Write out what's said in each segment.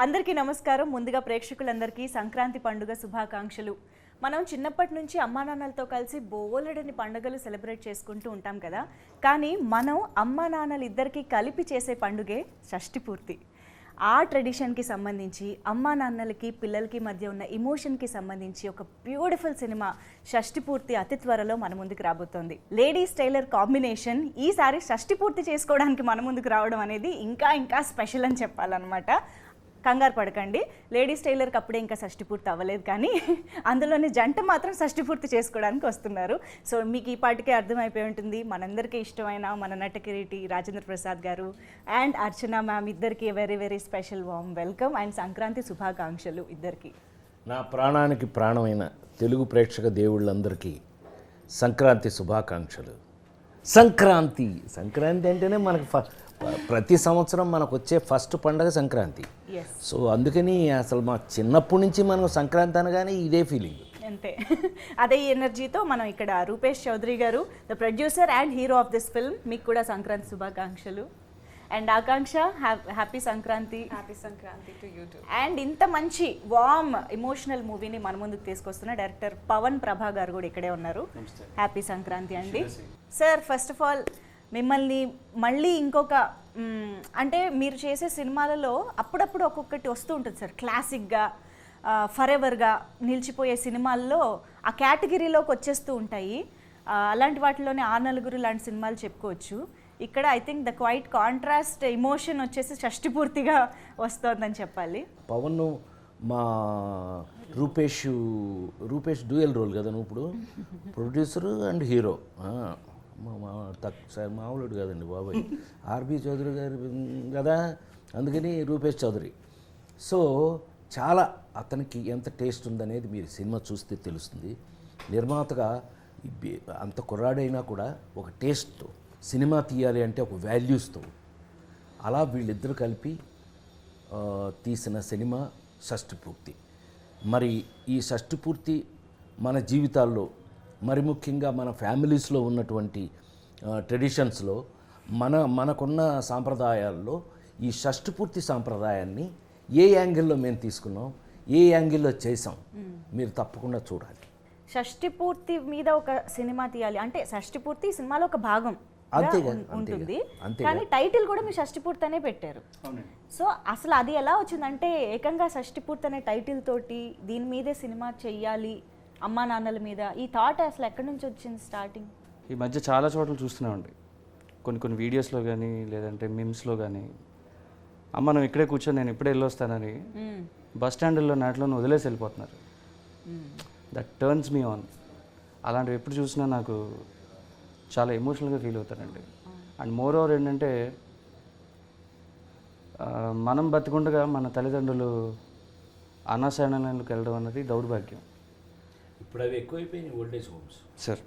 అందరికీ నమస్కారం. ముందుగా ప్రేక్షకులందరికీ సంక్రాంతి పండుగ శుభాకాంక్షలు. మనం చిన్నప్పటి నుంచి అమ్మా నాన్నలతో కలిసి బోలెడని పండుగలు సెలబ్రేట్ చేసుకుంటూ ఉంటాం కదా. కానీ మనం అమ్మా నాన్నలు ఇద్దరికీ కలిపి చేసే పండుగే షష్ఠి పూర్తి. ఆ ట్రెడిషన్కి సంబంధించి అమ్మా నాన్నలకి పిల్లలకి మధ్య ఉన్న ఎమోషన్కి సంబంధించి ఒక బ్యూటిఫుల్ సినిమా షష్ఠి పూర్తి అతి త్వరలో మన ముందుకు రాబోతోంది. లేడీస్ టైలర్ కాంబినేషన్ ఈసారి షష్ఠి పూర్తి చేసుకోవడానికి మన ముందుకు రావడం అనేది ఇంకా స్పెషల్ అని చెప్పాలన్నమాట. కంగారు పడకండి, లేడీస్ టైలర్కి అప్పుడే ఇంకా షష్ఠి పూర్తి అవ్వలేదు, కానీ అందులోని జంట మాత్రం షష్ఠి పూర్తి చేసుకోవడానికి వస్తున్నారు. సో మీకు ఈ పాటికే అర్థమైపోయి ఉంటుంది, మనందరికీ ఇష్టమైన మన నటకిరీటి రాజేంద్ర ప్రసాద్ గారు అండ్ అర్చన మ్యామ్ ఇద్దరికి very special warm welcome and Sankranti శుభాకాంక్షలు ఇద్దరికి. నా ప్రాణానికి ప్రాణమైన తెలుగు ప్రేక్షక దేవుళ్ళందరికీ సంక్రాంతి శుభాకాంక్షలు. సంక్రాంతి అంటేనే మనకు ప్రతి సంవత్సరం మనకు వచ్చే ఫస్ట్ పండుగ సంక్రాంతి. సో అందుకని అసలు మా చిన్నప్పటి నుంచి మనం సంక్రాంతి అనగానే ఇదే ఫీలింగ్. అంతే, అదే ఎనర్జీతో మనం ఇక్కడ రూపేష్ చౌదరి గారు the producer and hero of this film, మీకు కూడా సంక్రాంతి శుభాకాంక్షలు. And Akanksha, happy Sankranti. Happy Sankranti to you to. And ఇంత మంచి వార్మ్ ఎమోషనల్ మూవీని మన ముందుకు తీసుకొస్తున్న డైరెక్టర్ పవన్ ప్రభా గారు కూడా ఇక్కడే ఉన్నారు. హ్యాపీ సంక్రాంతి అండి. సార్, ఫస్ట్ ఆఫ్ ఆల్ మిమ్మల్ని మళ్ళీ ఇంకొక అంటే మీరు చేసే సినిమాలలో అప్పుడప్పుడు ఒక్కొక్కటి వస్తూ ఉంటుంది సార్, క్లాసిక్గా ఫర్ ఎవర్గా నిలిచిపోయే సినిమాల్లో ఆ కేటగిరీలోకి వచ్చేస్తూ ఉంటాయి. అలాంటి వాటిలోనే ఆ నలుగురు లాంటి సినిమాలు చెప్పుకోవచ్చు. ఇక్కడ I think the quiet contrast emotion వచ్చేసి షష్ఠి పూర్తిగా వస్తుందని చెప్పాలి. పవన్ మా రూపేష్ డ్యూయల్ రోల్ కదా నువ్వు ఇప్పుడు, ప్రొడ్యూసరు అండ్ హీరో. మామూలుడు కదండి బాబాయ్, ఆర్బి చౌదరి గారు కదా, అందుకని రూపేష్ చౌదరి. సో చాలా అతనికి ఎంత టేస్ట్ ఉందనేది మీరు సినిమా చూస్తే తెలుస్తుంది. నిర్మాతగా అంత కుర్రాడైనా కూడా ఒక టేస్ట్తో సినిమా తీయాలి అంటే ఒక వాల్యూస్తో అలా వీళ్ళిద్దరూ కలిపి తీసిన సినిమా షష్ఠి పూర్తి. మరి ఈ షష్ఠి పూర్తి మన జీవితాల్లో, మరి ముఖ్యంగా మన ఫ్యామిలీస్లో ఉన్నటువంటి ట్రెడిషన్స్లో మనకున్న సాంప్రదాయాల్లో ఈ షష్ఠి పూర్తి సాంప్రదాయాన్ని ఏ యాంగిల్లో మేము తీసుకున్నాం, ఏ యాంగిల్లో చేసాం, మీరు తప్పకుండా చూడాలి. షష్ఠి పూర్తి మీద ఒక సినిమా తీయాలి అంటే షష్ఠి పూర్తి సినిమాలో ఒక భాగం ఉంటుంది, కానీ టైటిల్ కూడా మీరు షష్ఠి పూర్తి అనే పెట్టారు. సో అసలు అది ఎలా వచ్చిందంటే ఏకంగా షష్ఠి పూర్తి అనే టైటిల్ తోటి దీని మీదే సినిమా చెయ్యాలి అమ్మా నాన్నల మీద, ఈ థాట్ అసలు ఎక్కడి నుంచి వచ్చింది స్టార్టింగ్? ఈ మధ్య చాలా చోట్ల చూస్తున్నామండి, కొన్ని వీడియోస్లో కానీ లేదంటే మిమ్స్లో కానీ, అమ్మ నువ్వు ఇక్కడే కూర్చొని నేను ఇప్పుడే వెళ్ళొస్తానని బస్ స్టాండ్లో నాటిలో వదిలేసి వెళ్ళిపోతున్నారు. That turns me on. అలాంటివి ఎప్పుడు చూసినా నాకు చాలా ఎమోషనల్గా ఫీల్ అవుతానండి. అండ్ మోర్ ఓవర్ ఏంటంటే మనం బతికుండగా మన తల్లిదండ్రులు అనాశరణలకు వెళ్ళడం అన్నది దౌర్భాగ్యం. ఇప్పుడు అవి ఎక్కువైపోయినాయి ఓల్డేజ్ హోమ్స్ సార్.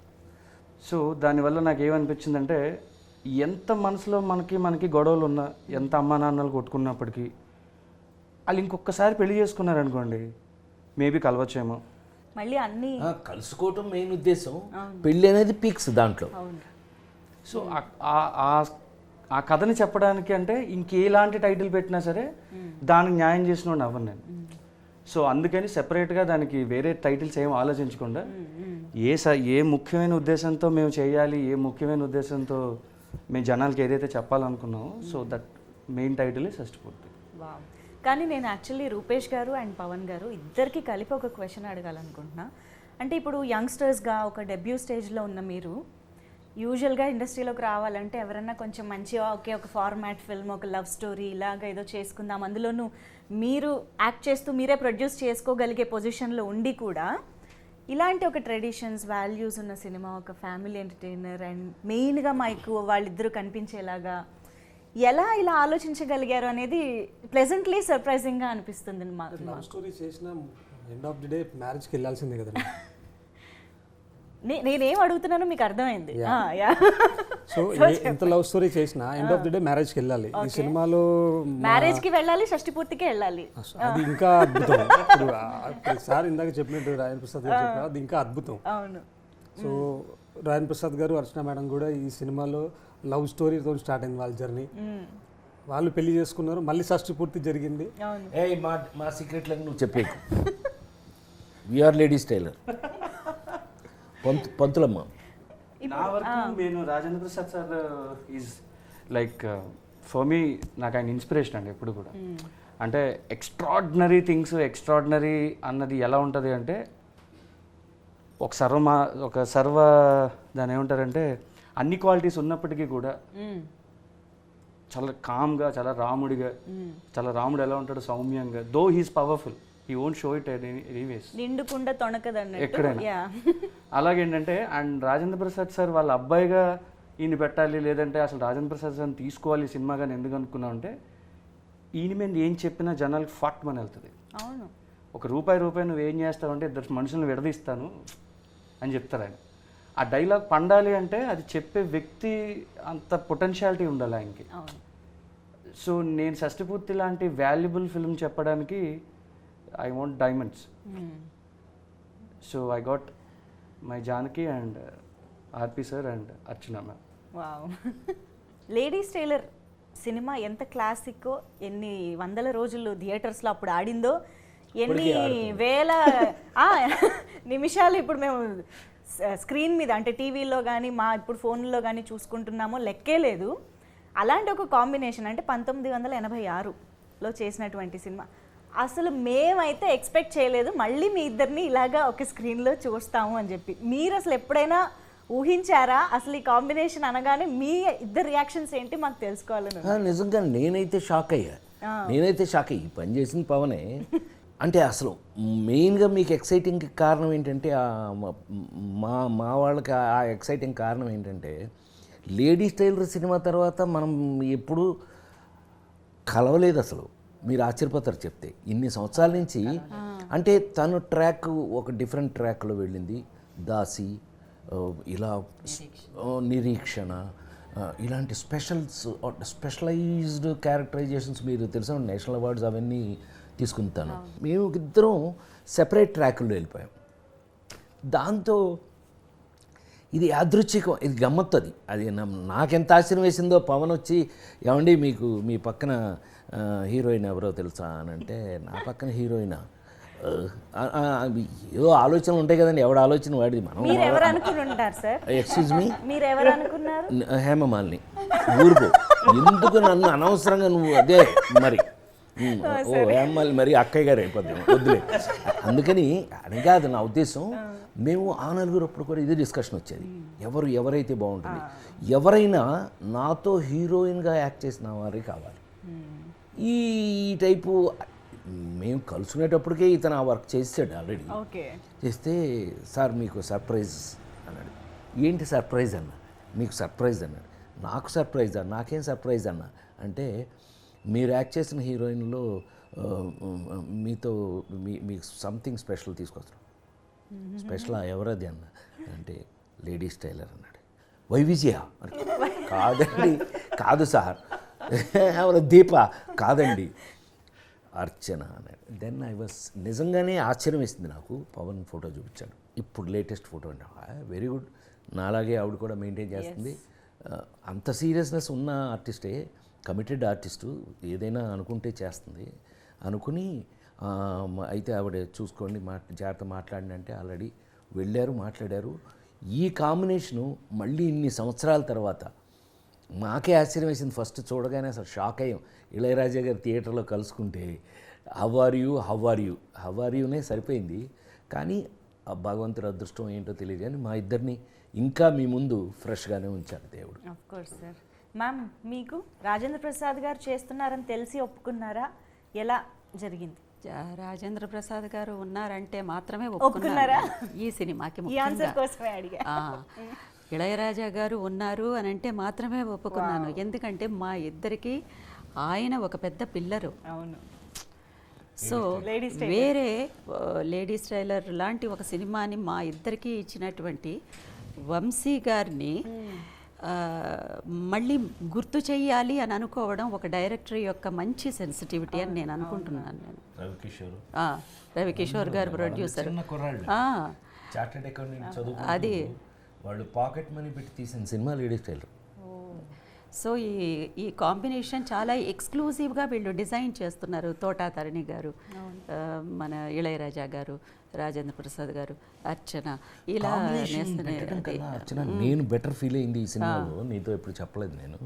సో దానివల్ల నాకు ఏమనిపించిందంటే, ఎంత మనసులో మనకి గొడవలు ఉన్నా, ఎంత అమ్మా నాన్నలు కొట్టుకున్నప్పటికీ వాళ్ళు ఇంకొకసారి పెళ్లి చేసుకున్నారనుకోండి, మేబీ కలవచ్చేమో. మళ్ళీ అన్నీ కలుసుకోవటం మెయిన్ ఉద్దేశం, పెళ్ళి అనేది పీక్స్ దాంట్లో. సో ఆ కథని చెప్పడానికి అంటే ఇంకేలాంటి టైటిల్ పెట్టినా సరే దానికి న్యాయం చేసిన అవ్వను నేను. సో అందుకని సెపరేట్గా దానికి వేరే టైటిల్స్ ఏం ఆలోచించకుండా ఏ ముఖ్యమైన ఉద్దేశంతో మేము చేయాలి, ఏ ముఖ్యమైన ఉద్దేశంతో మేము జనాలకి ఏదైతే చెప్పాలనుకున్నామో, సో దట్ మెయిన్ టైటిల్ షష్ఠి పూర్తి. కానీ నేను యాక్చువల్లీ రూపేష్ గారు అండ్ పవన్ గారు ఇద్దరికి కలిపి ఒక క్వశ్చన్ అడగాలనుకుంటున్నా. అంటే ఇప్పుడు యంగ్స్టర్స్గా ఒక డెబ్యూ స్టేజ్లో ఉన్న మీరు యూజువల్గా ఇండస్ట్రీలోకి రావాలంటే ఎవరన్నా కొంచెం మంచిగా ఒక ఫార్మాట్ ఫిల్మ్, ఒక లవ్ స్టోరీ ఇలాగ ఏదో చేసుకుందాం, అందులోనూ మీరు యాక్ట్ చేస్తూ మీరే ప్రొడ్యూస్ చేసుకోగలిగే పొజిషన్లో ఉండి కూడా ఇలాంటి ఒక ట్రెడిషన్స్ వాల్యూస్ ఉన్న సినిమా, ఒక ఫ్యామిలీ ఎంటర్టైనర్ అండ్ మెయిన్గా మాకు వాళ్ళిద్దరూ కనిపించేలాగా ఎలా ఇలా ఆలోచించగలిగారు అనేది ప్లెజెంట్లీ సర్ప్రైజింగ్గా అనిపిస్తుంది. లవ్ స్టోరీ చేసిన ఎండ్ ఆఫ్ ది డే మ్యారేజ్కి వెళ్ళాల్సిందే కదా. నేనేం అడుగుతున్నానో మీకు అర్థమైంది. సో ఎంత లవ్ స్టోరీ చేసినా ఎండ్ ఆఫ్ ది డే మ్యారేజ్కి వెళ్ళాలి. ఈ సినిమాలో మ్యారేజ్కి వెళ్ళాలి, షష్ఠి పూర్తికి వెళ్ళాలి. అది ఇంకా అద్భుతం. ఇప్పుడు సార్ ఇందాక చెప్పినట్టు రాజేంద్ర ప్రసాద్ గారు చెప్పారు, అది ఇంకా అద్భుతం. అవును. సో రాజేంద్ర ప్రసాద్ గారు, అర్చన మేడం కూడా ఈ సినిమాలో లవ్ స్టోరీతో స్టార్ట్ అయింది వాళ్ళ జర్నీ. వాళ్ళు పెళ్లి చేసుకున్నారు, మళ్ళీ షష్ఠి పూర్తి జరిగింది. అవును. ఏ మా సీక్రెట్లను నువ్వు చెప్పేకు. We are ladies tailor. పంతులమ్మ. నా వరకు నేను Rajendra Prasad sir is like for me నాకు ఆయన ఇన్స్పిరేషన్ అండి ఎప్పుడు కూడా. అంటే ఎక్స్ట్రాడినరీ థింగ్స్, ఎక్స్ట్రాడినరీ అన్నది ఎలా ఉంటుంది అంటే ఒక సర్వ దాని ఏమంటారంటే అన్ని క్వాలిటీస్ ఉన్నప్పటికీ కూడా చాలా కామ్గా, చాలా రాముడిగా, చాలా రాముడు ఎలా ఉంటాడు సౌమ్యంగా, though he's powerful, he won't show it anyways, నిండుకుండా తొణకదన్నట్టు. ఎక్కడైనా. యా. అలాగేంటంటే అండ్ రాజేంద్ర ప్రసాద్ సార్ వాళ్ళ అబ్బాయిగా ఈయన పెట్టాలి, లేదంటే అసలు రాజేంద్ర ప్రసాద్ సార్ని తీసుకోవాలి సినిమాగా ఎందుకు అనుకున్నాం అంటే ఈయన మీద ఏం చెప్పినా జనాలకి ఫట్ మన వెళ్తుంది. అవును. ఒక రూపాయి నువ్వు ఏం చేస్తావు అంటే ఇద్దరు మనుషులను విడదీస్తాను అని చెప్తారు ఆయన. ఆ డైలాగ్ పండాలి అంటే అది చెప్పే వ్యక్తి అంత పొటెన్షియాలిటీ ఉండాలి ఆయనకి. అవును. సో నేను షష్టిపూర్తి లాంటి వాల్యుబుల్ ఫిల్మ్ చెప్పడానికి I want diamonds. So I got my Janaki and RP sir and Archana ma'am. Wow. Ladies tailor cinema ఎంత క్లాసిక్కో, ఎన్ని వందల రోజులు థియేటర్స్లో అప్పుడు ఆడిందో, ఎన్ని వేల నిమిషాలు ఇప్పుడు మేము స్క్రీన్ మీద అంటే టీవీలో కానీ మా ఇప్పుడు ఫోన్లో కానీ చూసుకుంటున్నామో లెక్కే లేదు. అలాంటి ఒక కాంబినేషన్ అంటే 1986లో చేసినటువంటి సినిమా. అసలు మేమైతే ఎక్స్పెక్ట్ చేయలేదు మళ్ళీ మీ ఇద్దరిని ఇలాగా ఒక స్క్రీన్లో చూస్తాము అని చెప్పి. మీరు అసలు ఎప్పుడైనా ఊహించారా? అసలు ఈ కాంబినేషన్ అనగానే మీ ఇద్దరు రియాక్షన్స్ ఏంటి మాకు తెలుసుకోవాలని. నిజంగా నేనైతే షాక్ అయ్యా. ఈ పని చేసిన పవనే. అంటే అసలు మెయిన్గా మీకు ఎక్సైటింగ్ కారణం ఏంటంటే మా వాళ్ళకి ఆ ఎక్సైటింగ్ కారణం ఏంటంటే లేడీస్ టైలర్ సినిమా తర్వాత మనం ఎప్పుడు కలవలేదు అసలు. మీరు ఆశ్చర్యపోతారు చెప్తే. ఇన్ని సంవత్సరాల నుంచి అంటే తను ట్రాక్ ఒక డిఫరెంట్ ట్రాక్లో వెళ్ళింది. దాసి, ఇలా నిరీక్షణ, ఇలాంటి స్పెషలైజ్డ్ క్యారెక్టరైజేషన్స్ మీరు తెలుసా నేషనల్ అవార్డ్స్ అవన్నీ తీసుకుంటాను. మేము ఇద్దరం సెపరేట్ ట్రాక్లో వెళ్ళిపోయాం. దాంతో ఇది యాదృచ్ఛికం, ఇది గమ్మత్తది. అది నాకెంత ఆశ్చర్యం వేసిందో పవన్ వచ్చి ఏమండి మీకు మీ పక్కన హీరోయిన్ ఎవరో తెలుసా అని అంటే నా పక్కన హీరోయినా ఏదో ఆలోచనలు ఉంటాయి కదండి, ఎవడ ఆలోచన వాడిది. మనం ఎక్స్క్యూజ్ మీ హేమమాలిని ఊరుకో, ఎందుకు నన్ను అనవసరంగా నువ్వు అదే మరి హేమమాలిని మరి అక్కయ్య గారు అయిపోద్దాం వద్దులే. అందుకని అని కాదు నా ఉద్దేశం. మేము ఆ నలుగురు అప్పుడు కూడా ఇదే డిస్కషన్ వచ్చేది, ఎవరైతే బాగుంటుంది, ఎవరైనా నాతో హీరోయిన్గా యాక్ట్ చేసిన వారే కావాలి. ఈ టైపు మేము కలుసుకునేటప్పటికే ఇతను ఆ వర్క్ చేసాడు ఆల్రెడీ. చేస్తే సార్ మీకు సర్ప్రైజ్ అన్నాడు. ఏంటి సర్ప్రైజ్ అన్న? మీకు సర్ప్రైజ్ అన్నాడు. నాకు సర్ప్రైజా? నాకేం సర్ప్రైజ్ అన్న అంటే మీరు యాక్ట్ చేసిన హీరోయిన్లో మీతో మీకు సంథింగ్ స్పెషల్ తీసుకొస్తాం. స్పెషలా? ఎవరది అన్న అంటే లేడీస్ టైలర్ అన్నాడు. వైవిజయ కాదండి, కాదు సార్. ఎవరు? దీప కాదండి, అర్చన అన్నాడు. దెన్ ఐ వాస్ నిజంగానే ఆశ్చర్యం వేసింది నాకు. పవన్ ఫోటో చూపించాడు, ఇప్పుడు లేటెస్ట్ ఫోటో అంటే వెరీ గుడ్. నాలాగే ఆవిడ కూడా మెయింటైన్ చేస్తుంది. అంత సీరియస్నెస్ ఉన్న ఆర్టిస్టే, కమిటెడ్ ఆర్టిస్టు, ఏదైనా అనుకుంటే చేస్తుంది అనుకుని అయితే ఆవిడ చూసుకోండి జాగ్రత్త మాట్లాడిన అంటే ఆల్రెడీ వెళ్ళారు, మాట్లాడారు. ఈ కాంబినేషను మళ్ళీ ఇన్ని సంవత్సరాల తర్వాత మాకే ఆశ్చర్యం వేసింది. ఫస్ట్ చూడగానే అసలు షాక్ అయ్యాం. ఇళయరాజా గారు థియేటర్లో కలుసుకుంటే హౌ ఆర్ యూనే సరిపోయింది. కానీ ఆ భగవంతుడి అదృష్టం ఏంటో తెలియదు కానీ మా ఇద్దరిని ఇంకా మీ ముందు ఫ్రెష్గానే ఉంచారు దేవుడు. Of course sir. మ్యామ్, మీకు రాజేంద్ర ప్రసాద్ గారు చేస్తున్నారని తెలిసి ఒప్పుకున్నారా? ఎలా జరిగింది? రాజేంద్ర ప్రసాద్ గారు ఉన్నారంటే మాత్రమే ఒప్పుకున్నారా ఈ సినిమాకి? ఇళయరాజా గారు ఉన్నారు అని అంటే మాత్రమే ఒప్పుకున్నాను. ఎందుకంటే మా ఇద్దరికి ఆయన ఒక పెద్ద పిల్లరు. అవును. సో వేరే లేడీస్ టైలర్ లాంటి ఒక సినిమాని మా ఇద్దరికి ఇచ్చినటువంటి వంశీ గారిని మళ్ళీ గుర్తు చెయ్యాలి అని అనుకోవడం ఒక డైరెక్టర్ యొక్క మంచి సెన్సిటివిటీ అని నేను అనుకుంటున్నాను. నేను రవికిషోర్ గారు ప్రొడ్యూసర్. అది వాళ్ళు పాకెట్ మనీ పెట్టి తీసిన సినిమా లేడీస్ టైలర్. సో ఈ కాంబినేషన్ చాలా ఎక్స్క్లూజివ్గా వీళ్ళు డిజైన్ చేస్తున్నారు. తోటా తరణి గారు, మన ఇళయరాజా గారు, రాజేంద్ర ప్రసాద్ గారు, అర్చన, ఇలా అర్చన నేను బెటర్ ఫీల్ అయింది ఈ సినిమాలో, నీతో ఎప్పుడు చెప్పలేదు నేను.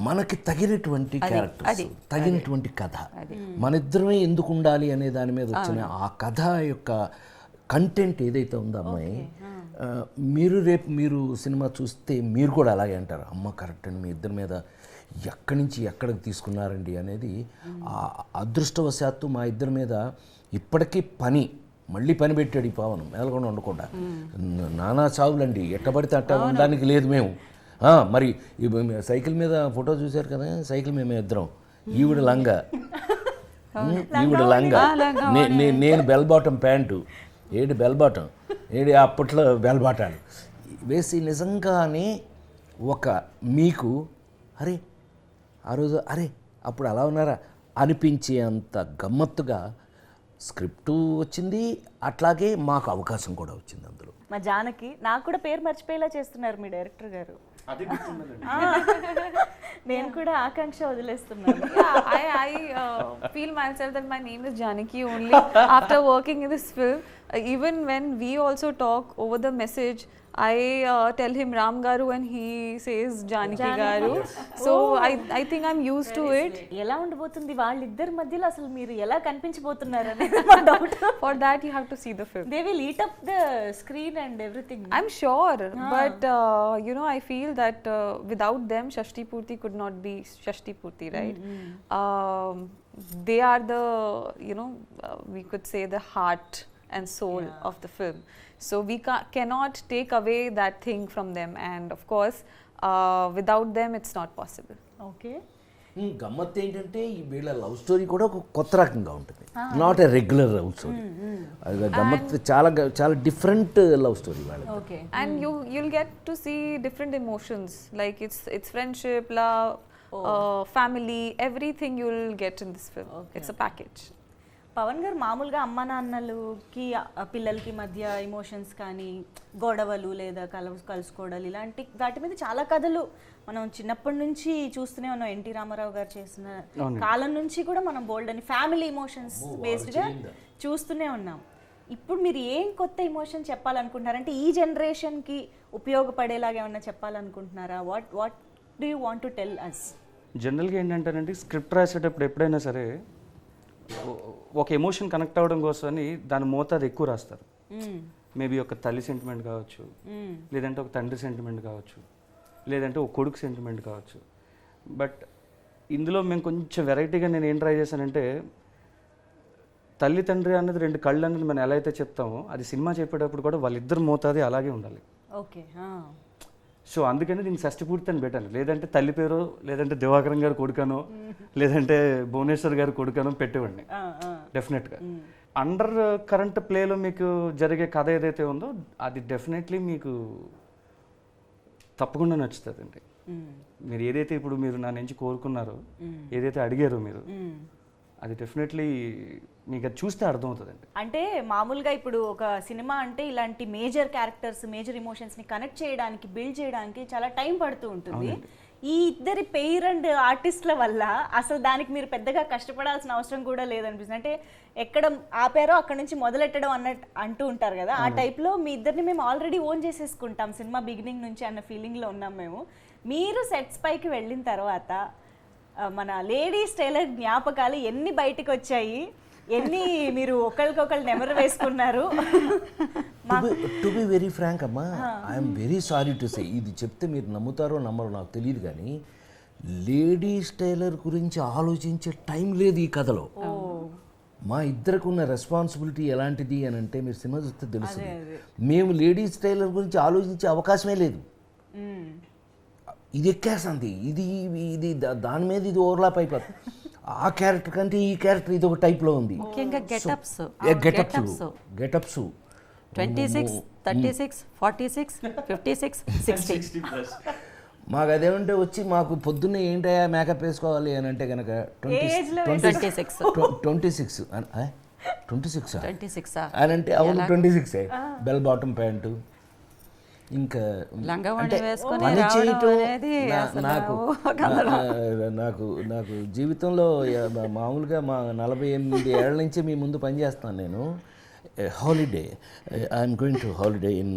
మనకి తగినటువంటి క్యారెక్టర్స్, తగినటువంటి కథ, మన ఇద్దరమే ఎందుకు ఉండాలి అనే దాని మీద వచ్చిన ఆ కథ యొక్క కంటెంట్ ఏదైతే ఉందో అమ్మాయి, మీరు రేపు మీరు సినిమా చూస్తే మీరు కూడా అలాగే అంటారు, అమ్మ కరెక్ట్ అని మీ ఇద్దరి మీద ఎక్కడి నుంచి ఎక్కడికి తీసుకున్నారండి అనేది. అదృష్టవశాత్తు మా ఇద్దరి మీద ఇప్పటికీ మళ్ళీ పని పెట్టాడు ఈ పవన్, మేలకుండా ఉండకుండా. నానా చావులండి, ఎట్టబడితే అట్ట ఉండడానికి లేదు మేము. మరి సైకిల్ మీద ఫోటో చూశారు కదా, సైకిల్ మేము ఇద్దరం, ఈవిడ లంగా, ఈవిడ లంగా, నేను బెల్ బాటం ప్యాంటు, ఏడు బెల్ బాటం, అప్పట్లో బెల్ బాటాలు వేసి నిజంగానే ఒక మీకు అరే ఆ రోజు అరే అప్పుడు అలా ఉన్నారా అనిపించే అంత గమ్మత్తుగా స్క్రిప్టు వచ్చింది, అట్లాగే మాకు అవకాశం కూడా వచ్చింది అందులో. మా జానకి నాకు కూడా పేరు మర్చిపోయేలా చేస్తున్నారు మీ డైరెక్టర్ గారు. నేను కూడా ఆకాంక్ష వదిలేస్తున్నాను. I feel myself that my name is Janaki only after working in this film. Even when we also talk over the message, I tell him Ram Garu and he says Janaki Garu. So I think I'm used to it. ఎలా ఉండబోతుంది వాళ్ళిద్దరి మధ్యలో, అసలు మీరు ఎలా కనిపించబోతున్నారు అనేది మా doubt. For that you have to see the film. They will eat up the screen and everything. I'm sure, but you know, I feel that without them Shashti Purti could not be Shashti Purti, right? They are the, you know, we could say the heart and soul of the film. So we cannot take away that thing from them, and of course without them it's not possible. Okay. గమ్మత్ ఏంటంటే వీళ్ళ love story కూడా ఒక కొత్త రకంగా ఉంటుంది, not a regular love story. అది గమ్మత్ చాలా చాలా డిఫరెంట్ లవ్ స్టోరీ వాళ్ళది. Okay. And you'll get to see different emotions, like it's friendship, love, family, everything you'll get in this film. It's a package. Pavan గారు మామూలుగా అమ్మ నాన్నలకి పిల్లలకి మధ్య ఎమోషన్స్ కానీ గొడవలు లేదా కలుసుకోవడాలు ఇలాంటి వాటి మీద చాలా కథలు మనం చిన్నప్పటి నుంచి చూస్తూనే ఉన్నాం. ఎన్టీ రామారావు గారు చేసిన కాలం నుంచి కూడా మనం బోల్డ్ అని ఫ్యామిలీ ఎమోషన్స్ బేస్డ్గా చూస్తూనే ఉన్నాం. ఇప్పుడు మీరు ఏం కొత్త ఎమోషన్ చెప్పాలనుకుంటున్నారంటే ఈ జనరేషన్కి ఉపయోగపడేలాగా ఏమన్నా చెప్పాలనుకుంటున్నారా? What do you want to tell us? జనరల్గా ఏంటంటేనండి, స్క్రిప్ట్ రాసేటప్పుడు ఎప్పుడైనా సరే ఒక ఎమోషన్ కనెక్ట్ అవ్వడం కోసమని దాని మోతాదు ఎక్కువ రాస్తారు. మేబీ ఒక తల్లి సెంటిమెంట్ కావచ్చు, లేదంటే ఒక తండ్రి సెంటిమెంట్ కావచ్చు, లేదంటే ఒక కొడుకు సెంటిమెంట్ కావచ్చు. బట్ ఇందులో మేము కొంచెం వెరైటీగా నేను ఏం ట్రై చేశానంటే, తల్లి తండ్రి అన్నది రెండు కళ్ళు అన్నది మనం ఎలా అయితే చెప్తామో, అది సినిమా చెప్పేటప్పుడు కూడా వాళ్ళిద్దరు మోతాది అలాగే ఉండాలి. ఓకే. సో అందుకని దీనికి షష్టి పూర్తి అని పెట్టాను. లేదంటే తల్లి పేరు, లేదంటే దివాకరం గారు కొడుకనో, లేదంటే భువనేశ్వర్ గారు కొడుకనో పెట్టేవాడిని డెఫినెట్గా. అండర్ కరెంట్ ప్లేలో మీకు జరిగే కథ ఏదైతే ఉందో అది డెఫినెట్లీ మీకు తప్పకుండా నచ్చుతుందండి. మీరు ఏదైతే ఇప్పుడు మీరు నా నుంచి కోరుకున్నారో, ఏదైతే అడిగారో మీరు, అది డెఫినెట్లీ మీకు అది చూస్తే అర్థమవుతుందండి. అంటే మామూలుగా ఇప్పుడు ఒక సినిమా అంటే ఇలాంటి మేజర్ క్యారెక్టర్స్, మేజర్ ఎమోషన్స్ని కనెక్ట్ చేయడానికి, బిల్డ్ చేయడానికి చాలా టైం పడుతూ ఉంటుంది. ఈ ఇద్దరి పెయిర్ అండ్ ఆర్టిస్టుల వల్ల అసలు దానికి మీరు పెద్దగా కష్టపడాల్సిన అవసరం కూడా లేదనిపిస్తుంది. అంటే ఎక్కడ ఆపారో అక్కడ నుంచి మొదలెట్టడం అంటూ ఉంటారు కదా, ఆ టైప్లో మీ ఇద్దరిని మేము ఆల్రెడీ ఓన్ చేసేసుకుంటాం సినిమా బిగినింగ్ నుంచి అన్న ఫీలింగ్లో ఉన్నాం మేము. మీరు సెట్స్ పైకి వెళ్ళిన తర్వాత మన లేడీస్ టైలర్ జ్ఞాపకాలు ఎన్ని బయటకు వచ్చాయి, ఎన్ని మీరు ఒకరికొకరు నెమరు వేసుకున్నారు? టు బి వెరీ ఫ్రాంక్ అమ్మా, I'm very sorry to say, ఇది చెప్తే మీరు నమ్ముతారో నమ్మరో నాకు తెలియదు, కానీ లేడీస్ టైలర్ గురించి ఆలోచించే టైం లేదు ఈ కథలో. మా ఇద్దరికి ఉన్న రెస్పాన్సిబిలిటీ ఎలాంటిది అని అంటే మీరు సినిమా చూస్తే తెలుస్తుంది. మేము లేడీస్ టైలర్ గురించి ఆలోచించే అవకాశమే లేదు. ఇది ఎక్కేస్తుంది, ఇది దాని మీద ఇది ఓవర్లాప్ అయిపోతుంది. ఆ క్యారెక్టర్ కంటే ఈ క్యారెక్టర్ ఇది ఒక టైప్లో ఉంది. ముఖ్యంగా గెటప్స్ 26, 36, 46, 56, 60. మాకు అదేమంటే వచ్చి మాకు పొద్దున్నే ఏంటయ్యా మేకప్ వేసుకోవాలి అని అంటే కనుక 26 అని అంటే అవును 26 బెల్ బాటమ్ ప్యాంటు, ఇంకా లంగావోణి అంటే వేసుకొని పని రావడం చేయటం అనేది అసలు నాకు నాకు నాకు జీవితంలో మామూలుగా మా 48 ఏళ్ల నుంచి మీ ముందు పనిచేస్తాను నేను. Holiday, I'm going to holiday in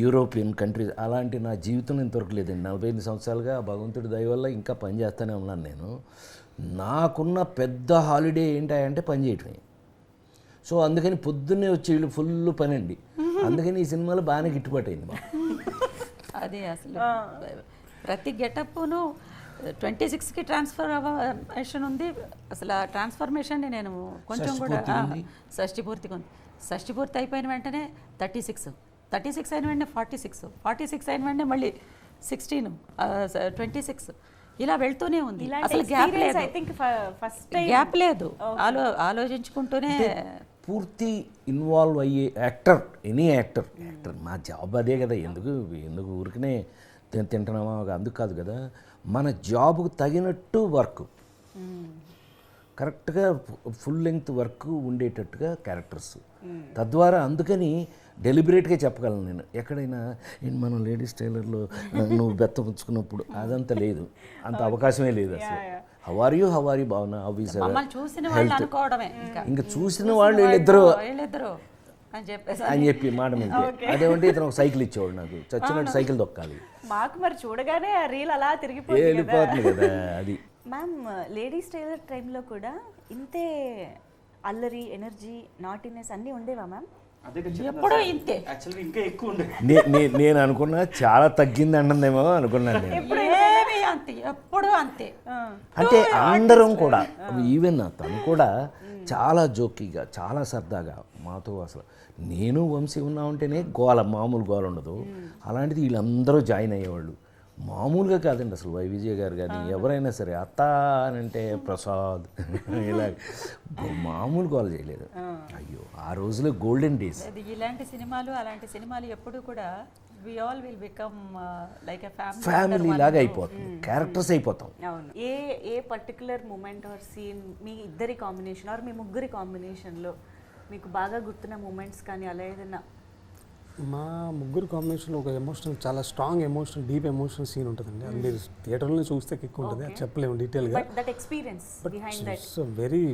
European countries, అలాంటి నా జీవితంలో ఇంతవరకు లేదండి. 48 సంవత్సరాలుగా భగవంతుడి దయ వల్ల ఇంకా పని చేస్తూనే ఉన్నాను నేను. నాకున్న పెద్ద హాలిడే ఏంటంటే పని చేయటమే. సో అందుకని పొద్దున్నే వచ్చి వీళ్ళు ఫుల్ పని అండి. అందుకని ఈ సినిమాలో బాగానే గిట్టుబాటు అయింది మాకు. అది అసలు ప్రతి గెటప్ను 26కి ట్రాన్స్ఫర్మేషన్ ఉంది. అసలు ఆ ట్రాన్స్ఫర్మేషన్ని నేను కొంచెం కూడా షష్ఠి పూర్తిగా ఉంది. షష్ఠి పూర్తి అయిపోయిన వెంటనే 36 అయిన వెంటనే 46 అయిన వెంటనే మళ్ళీ 16, 26 ఇలా వెళ్తూనే ఉంది. అసలు గ్యాప్ లేదు. ఆలోచించుకుంటూనే పూర్తి ఇన్వాల్వ్ అయ్యే యాక్టర్, ఎనీ యాక్టర్ మా జాబ్ అదే కదా. ఎందుకు ఊరికనే తింటున్నామా అందుకు కాదు కదా. మన జాబ్కు తగినట్టు వర్క్, కరెక్ట్గా ఫుల్ లెంగ్త్ వర్క్ ఉండేటట్టుగా క్యారెక్టర్స్. తద్వారా అందుకని డెలిబరేట్గా చెప్పగలను నేను. ఎక్కడైనా మనం లేడీస్ టైలర్లో నువ్వు బెత్త పుచ్చుకున్నప్పుడు అదంతా లేదు, అంత అవకాశమే లేదు అసలు. హౌ ఆర్ యూ భావన, చూసిన వాళ్ళు అనుకోవడమే. ఇంకా చూసిన వాళ్ళు వీళ్ళిద్దరు అని చెప్పి మాట మీద అదేమంటే ఇతను ఒక సైకిల్ ఇచ్చేవాడు నాకు, చచ్చినట్టు సైకిల్ దొక్కాలి మాకు. మరి చూడగానే ఆ రీల్ అలా వెళ్ళిపోతుంది కదా అది. మ్యామ్ లేడీస్ టైలర్ టైంలో కూడా ఇంతే అల్లరి, ఎనర్జీ, నాటినెస్ అన్నీ ఉండేవా మ్యామ్? ఎప్పుడూ ఇంతే. యాక్చువల్లీ ఇంకా ఎక్కువ ఉండే. నేను అనుకున్నా చాలా తగ్గింది అంటుందేమో అనుకున్నాను నేను. ఎప్పుడు అంతే. అంటే అందరం కూడా, ఈవెన్ తను కూడా చాలా జోకీగా, చాలా సరదాగా మాతో. అసలు నేను వంశీ ఉన్నా ఉంటేనే మామూలు గోల ఉండదు. అలాంటిది వీళ్ళందరూ జాయిన్ అయ్యేవాళ్ళు. మామూలుగా కాదండి అసలు. విజయ్ గారు కానీ ఎవరైనా సరే అత్త అని అంటే ప్రసాద్ ఇలా మామూలు గోల చేయలేదు. అయ్యో ఆ రోజులో గోల్డెన్ డేస్. ఇలాంటి సినిమాలు, అలాంటి సినిమాలు ఎప్పుడు కూడా we all will become like a family లాగా అయిపోతుంది, క్యారెక్టర్స్ అయిపోతాం. అవును. ఏ పర్టికులర్ మూమెంట్ ఆర్ సీన్ మీ ఇద్దరి కాంబినేషన్ ఆర్ మీ ముగ్గురి కాంబినేషన్లో మీకు బాగా గుర్తున్న మూమెంట్స్ కానీ అలా ఏదైనా? మా ముగ్గురు కాంబినేషన్లో ఒక ఎమోషనల్, చాలా strong emotional, deep emotional scene ఉంటుందండి. అది మీరు థియేటర్లో చూస్తే కిక్ ఉంటుంది, అది చెప్పలేము డీటెయిల్గా. బట్ ఇట్స్ వెరీ,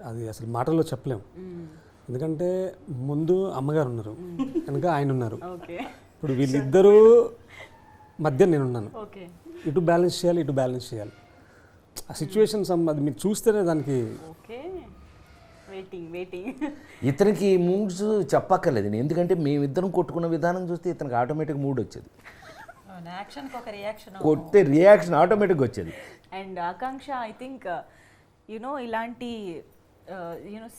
అది అసలు మాటల్లో చెప్పలేము. ఎందుకంటే ముందు అమ్మగారు ఉన్నారు, కనుక ఆయన ఉన్నారు. ఇప్పుడు వీళ్ళిద్దరూ మధ్య నేనున్నాను. ఇటు బ్యాలెన్స్ చేయాలి. ఆ సిచ్యువేషన్స్ అది మీరు చూస్తేనే దానికి ఇతనికి మూడ్స్ చెప్పక్కర్లేదు, ఎందుకంటే మేమిద్దరం కొట్టుకున్న విధానం చూస్తే ఇతనికి ఆటోమేటిక్ మూడ్ వచ్చేది. కొట్టే రియాక్షన్ ఆటోమేటిక్గా వచ్చేది. అండ్ ఆకాంక్ష, ఐ థింక్ ఇలాంటి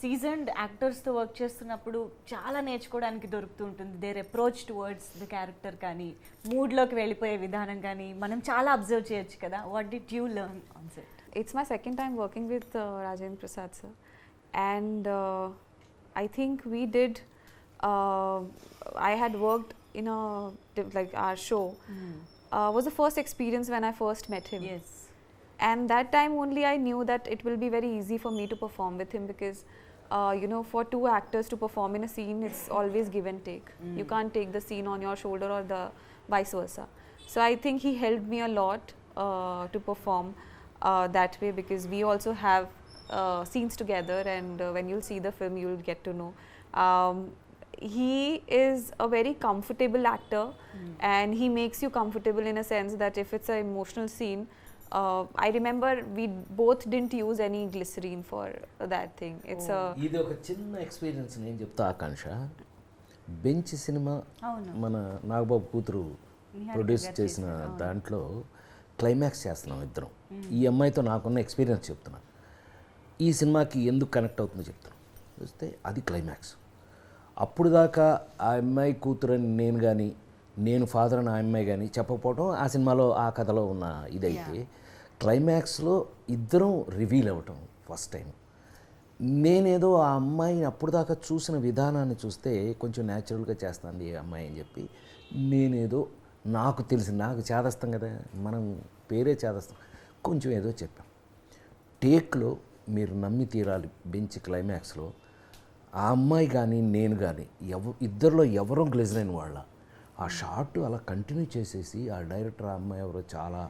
సీజన్డ్ యాక్టర్స్తో వర్క్ చేస్తున్నప్పుడు చాలా నేర్చుకోవడానికి దొరుకుతూ ఉంటుంది. Their approach towards the character కానీ, మూడ్లోకి వెళ్ళిపోయే విధానం కానీ మనం చాలా అబ్జర్వ్ చేయొచ్చు కదా. What did you learn on set? It's my second time working with Rajendra Prasad sir, and I think we did. I had worked in like our show. Was the first experience when I first met him. Yes. And that time only I knew that it will be very easy for me to perform with him, because for two actors to perform in a scene, it's always give and take. You can't take the scene on your shoulder or the vice versa. So I think he helped me a lot to perform that way, because we also have scenes together, and when you'll see the film you'll get to know. He is a very comfortable actor, and he makes you comfortable in a sense that if it's an emotional scene, I remember we both didn't use any glycerine for that thing. It's ఇది ఒక చిన్న experience నేను చెప్తా ఆకాంక్ష. Bench cinema మన నాగబాబు కూతురు produce చేసిన దాంట్లో climax చేస్తున్నాం ఇద్దరం. ఈ అమ్మాయితో నాకున్న ఎక్స్పీరియన్స్ చెప్తున్నా. ఈ సినిమాకి ఎందుకు కనెక్ట్ అవుతుందో చెప్తాను. చూస్తే అది క్లైమాక్స్. అప్పుడు దాకా ఆ అమ్మాయి కూతురని నేను కానీ, నేను ఫాదర్ అని ఆ అమ్మాయి కానీ చెప్పకపోవడం ఆ సినిమాలో, ఆ కథలో ఉన్న ఇదైతే, క్లైమాక్స్లో ఇద్దరం రివీల్ అవ్వటం ఫస్ట్ టైం. నేనేదో ఆ అమ్మాయిని అప్పుడు దాకా చూసిన విధానాన్ని చూస్తే కొంచెం న్యాచురల్గా చేస్తాను ఈ అమ్మాయి అని చెప్పి, నేనేదో నాకు తెలిసి, నాకు చేదస్తాం కదా, మనం పేరే చేదస్తాం, కొంచెం ఏదో చెప్పాం. టేక్లో మీరు నమ్మి తీరాలి, బెంచ్ క్లైమాక్స్లో ఆ అమ్మాయి కానీ నేను కానీ ఇద్దరిలో ఎవరో గ్లిజరైన్ వాళ్ళ ఆ షాట్ అలా కంటిన్యూ చేసేసి ఆ డైరెక్టర్ ఆ అమ్మాయి ఎవరో చాలా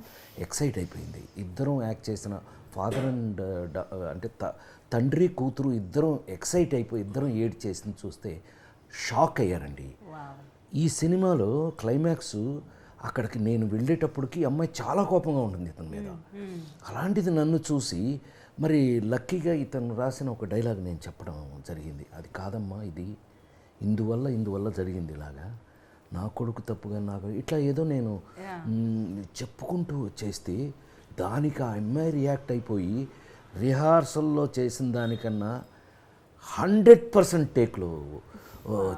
ఎక్సైట్ అయిపోయింది. ఇద్దరం యాక్ట్ చేసిన ఫాదర్ అండ్ అంటే తండ్రి కూతురు ఇద్దరం ఎక్సైట్ అయిపోయి ఇద్దరం ఏడ్ చేసింది చూస్తే షాక్ అయ్యారండి. ఈ సినిమాలో క్లైమాక్స్ అక్కడికి నేను వెళ్ళేటప్పటికి అమ్మాయి చాలా కోపంగా ఉంటుంది ఇతని మీద. అలాంటిది నన్ను చూసి మరి లక్కీగా ఇతను రాసిన ఒక డైలాగ్ నేను చెప్పడం జరిగింది. అది కాదమ్మా, ఇది ఇందువల్ల జరిగింది ఇలాగా, నా కొడుకు తప్పుగా నాకు ఇట్లా ఏదో నేను చెప్పుకుంటూ చేస్తే దానికి ఆ అమ్మాయి రియాక్ట్ అయిపోయి రిహార్సల్లో చేసిన దానికన్నా 100% టేక్లో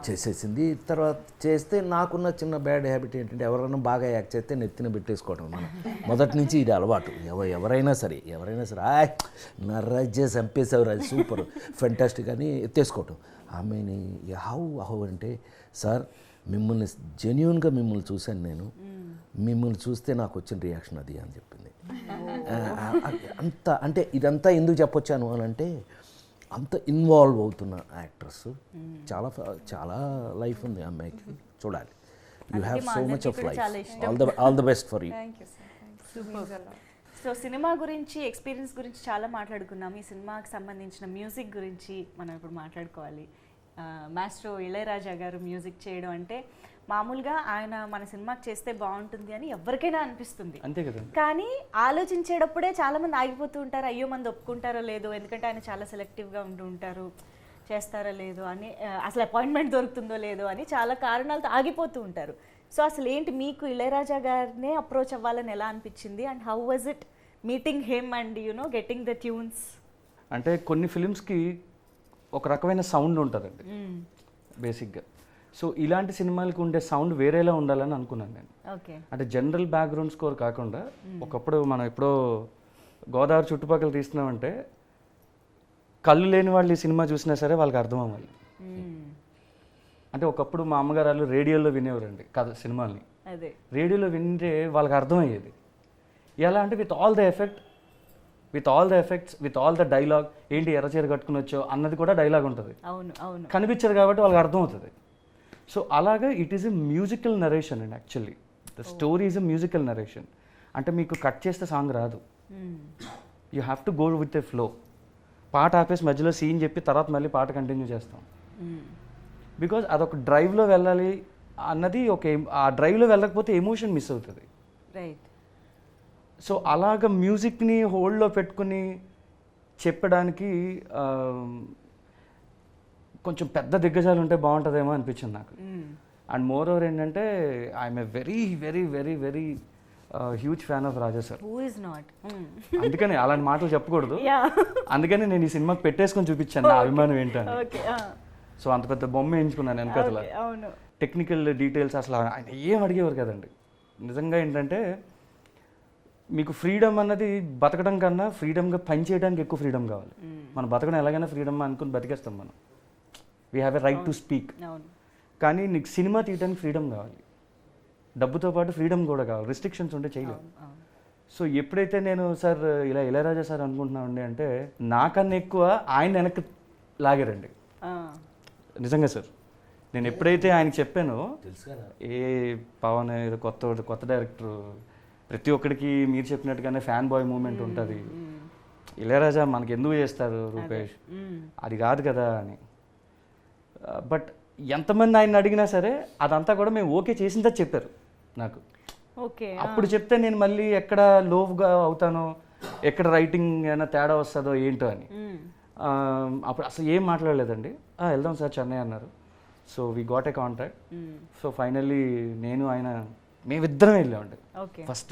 చేసేసింది. తర్వాత చేస్తే నాకున్న చిన్న బ్యాడ్ హ్యాబిట్ ఏంటంటే ఎవరైనా బాగా యాక్ట్ చేస్తే నెత్తిన పెట్టేసుకోవడం. మనం మొదటి నుంచి ఇది అలవాటు. ఎవరైనా సరే నర్రాజ్ చేసి చంపేసేవారు, అది సూపర్ ఫెంటాస్టిక్ అని ఎత్తేసుకోవటం. ఆమెని హౌ అంటే, సార్ మిమ్మల్ని జెన్యూన్గా మిమ్మల్ని చూశాను నేను, మిమ్మల్ని చూస్తే నాకు వచ్చిన రియాక్షన్ అది అని చెప్పింది. అంత అంటే ఇదంతా ఎందుకు చెప్పొచ్చాను అని అంటే, అంత ఇన్వాల్వ్ అవుతున్న యాక్ట్రెస్, చాలా లైఫ్ ఉంది అమ్మాయికి, చూడాలి. You have so much of life. All the best for you. So cinema గురించి, ఎక్స్పీరియన్స్ గురించి చాలా మాట్లాడుకున్నాం. ఈ సినిమాకి సంబంధించిన మ్యూజిక్ గురించి మనం ఇప్పుడు మాట్లాడుకోవాలి. మాస్ట్రో ఇళయరాజా గారు మ్యూజిక్ చేయడం అంటే మామూలుగా ఆయన మన సినిమాకి చేస్తే బాగుంటుంది అని ఎవరికైనా అనిపిస్తుంది, అంతే కదా. కానీ ఆలోచించేటప్పుడే చాలా మంది ఆగిపోతూ ఉంటారు. అయ్యో మంది ఒప్పుకుంటారో లేదో, ఎందుకంటే ఆయన చాలా సెలెక్టివ్గా ఉంటూ ఉంటారు, చేస్తారో లేదో అని, అసలు అపాయింట్మెంట్ దొరుకుతుందో లేదో అని చాలా కారణాలతో ఆగిపోతూ ఉంటారు. సో అసలు ఏంటి మీకు ఇళయరాజా గారినే అప్రోచ్ అవ్వాలని ఎలా అనిపించింది, and how was it meeting him and getting the tunes? అంటే కొన్ని ఫిలిమ్స్కి ఒక రకమైన సౌండ్ ఉంటుందండి బేసిక్గా. సో ఇలాంటి సినిమాలకు ఉండే సౌండ్ వేరేలా ఉండాలని అనుకున్నాను నేను. అంటే జనరల్ బ్యాక్గ్రౌండ్ స్కోర్ కాకుండా, ఒకప్పుడు మనం ఎప్పుడో గోదావరి చుట్టుపక్కల తీస్తున్నామంటే కళ్ళు లేని వాళ్ళు ఈ సినిమా చూసినా సరే వాళ్ళకి అర్థం అవ్వాలి. అంటే ఒకప్పుడు మా అమ్మగారు వాళ్ళు రేడియోలో వినేవారండి కథ సినిమాల్ని. రేడియోలో వింటే వాళ్ళకి అర్థమయ్యేది. ఎలా అంటే with all the effects, with all the dialogue. ఏంటి ఎర్రచీర కట్టుకుని వచ్చో అన్నది కూడా డైలాగ్ ఉంటుంది, కనిపించదు కాబట్టి వాళ్ళకి అర్థం అవుతుంది. సో అలాగా it is a musical narration and actually the story is a musical narration. అంటే మీకు కట్ చేస్తే సాంగ్ రాదు, you have to go with a flow. పాట ఆపేసి మధ్యలో సీన్ చెప్పి తర్వాత మళ్ళీ పాట కంటిన్యూ చేస్తాం. బికాజ్ అదొక డ్రైవ్లో వెళ్ళాలి అన్నది ఆ డ్రైవ్లో వెళ్ళకపోతే ఎమోషన్ మిస్ అవుతుంది. సో అలాగ మ్యూజిక్ని హోల్డ్లో పెట్టుకుని చెప్పడానికి కొంచెం పెద్ద దిగ్గజాలు ఉంటే బాగుంటుందేమో అనిపించింది నాకు. అండ్ మోర్ ఓవర్ ఏంటంటే I'm a very very very very huge fan of Raja sir. అందుకని అలాంటి మాటలు చెప్పకూడదు, అందుకని నేను ఈ సినిమాకి పెట్టేసుకొని చూపించాను నా అభిమానం ఏంటని. సో అంత పెద్ద బొమ్మ వేయించుకున్నాను వెనకతల. టెక్నికల్ డీటెయిల్స్ అసలు ఆయన ఏం అడిగేవారు కదండి. నిజంగా ఏంటంటే మీకు ఫ్రీడమ్ అన్నది బతకడం కన్నా ఫ్రీడమ్గా పని చేయడానికి ఎక్కువ ఫ్రీడమ్ కావాలి. మనం బతకడం ఎలాగైనా ఫ్రీడమ్ అనుకుని బతికేస్తాం మనం. We have a right to speak. కానీ నీకు సినిమా తీయడానికి ఫ్రీడమ్ కావాలి, డబ్బుతో పాటు ఫ్రీడమ్ కూడా కావాలి. రిస్ట్రిక్షన్స్ ఉంటే చేయలేము. సో ఎప్పుడైతే నేను సార్ ఇలా ఇళయరాజా సార్ అనుకుంటున్నామండి అంటే నాకన్నా ఎక్కువ ఆయన వెనక్కి లాగారండి. నిజంగా సార్ నేను ఎప్పుడైతే ఆయనకి చెప్పానో, ఏ పవన్ ఏదో కొత్త డైరెక్టర్, ప్రతి ఒక్కడికి మీరు చెప్పినట్టుగానే ఫ్యాన్ బాయ్ మూమెంట్ ఉంటుంది. ఇళయరాజా మనకి ఎందుకు చేస్తారు రూపేష్, అది కాదు కదా అని. బట్ ఎంతమంది ఆయన అడిగినా సరే అదంతా కూడా మేము ఓకే చేసిందే చెప్పారు నాకు. అప్పుడు చెప్తే నేను మళ్ళీ ఎక్కడ లోగా అవుతానో, ఎక్కడ రైటింగ్ ఏమైనా తేడా వస్తుందో ఏంటో అని. అప్పుడు అసలు ఏం మాట్లాడలేదండి. వెళ్దాం సార్ చెన్నై అన్నారు. So we got a contract. So finally నేను ఆయన మేమిద్దరం వెళ్ళామండి. ఫస్ట్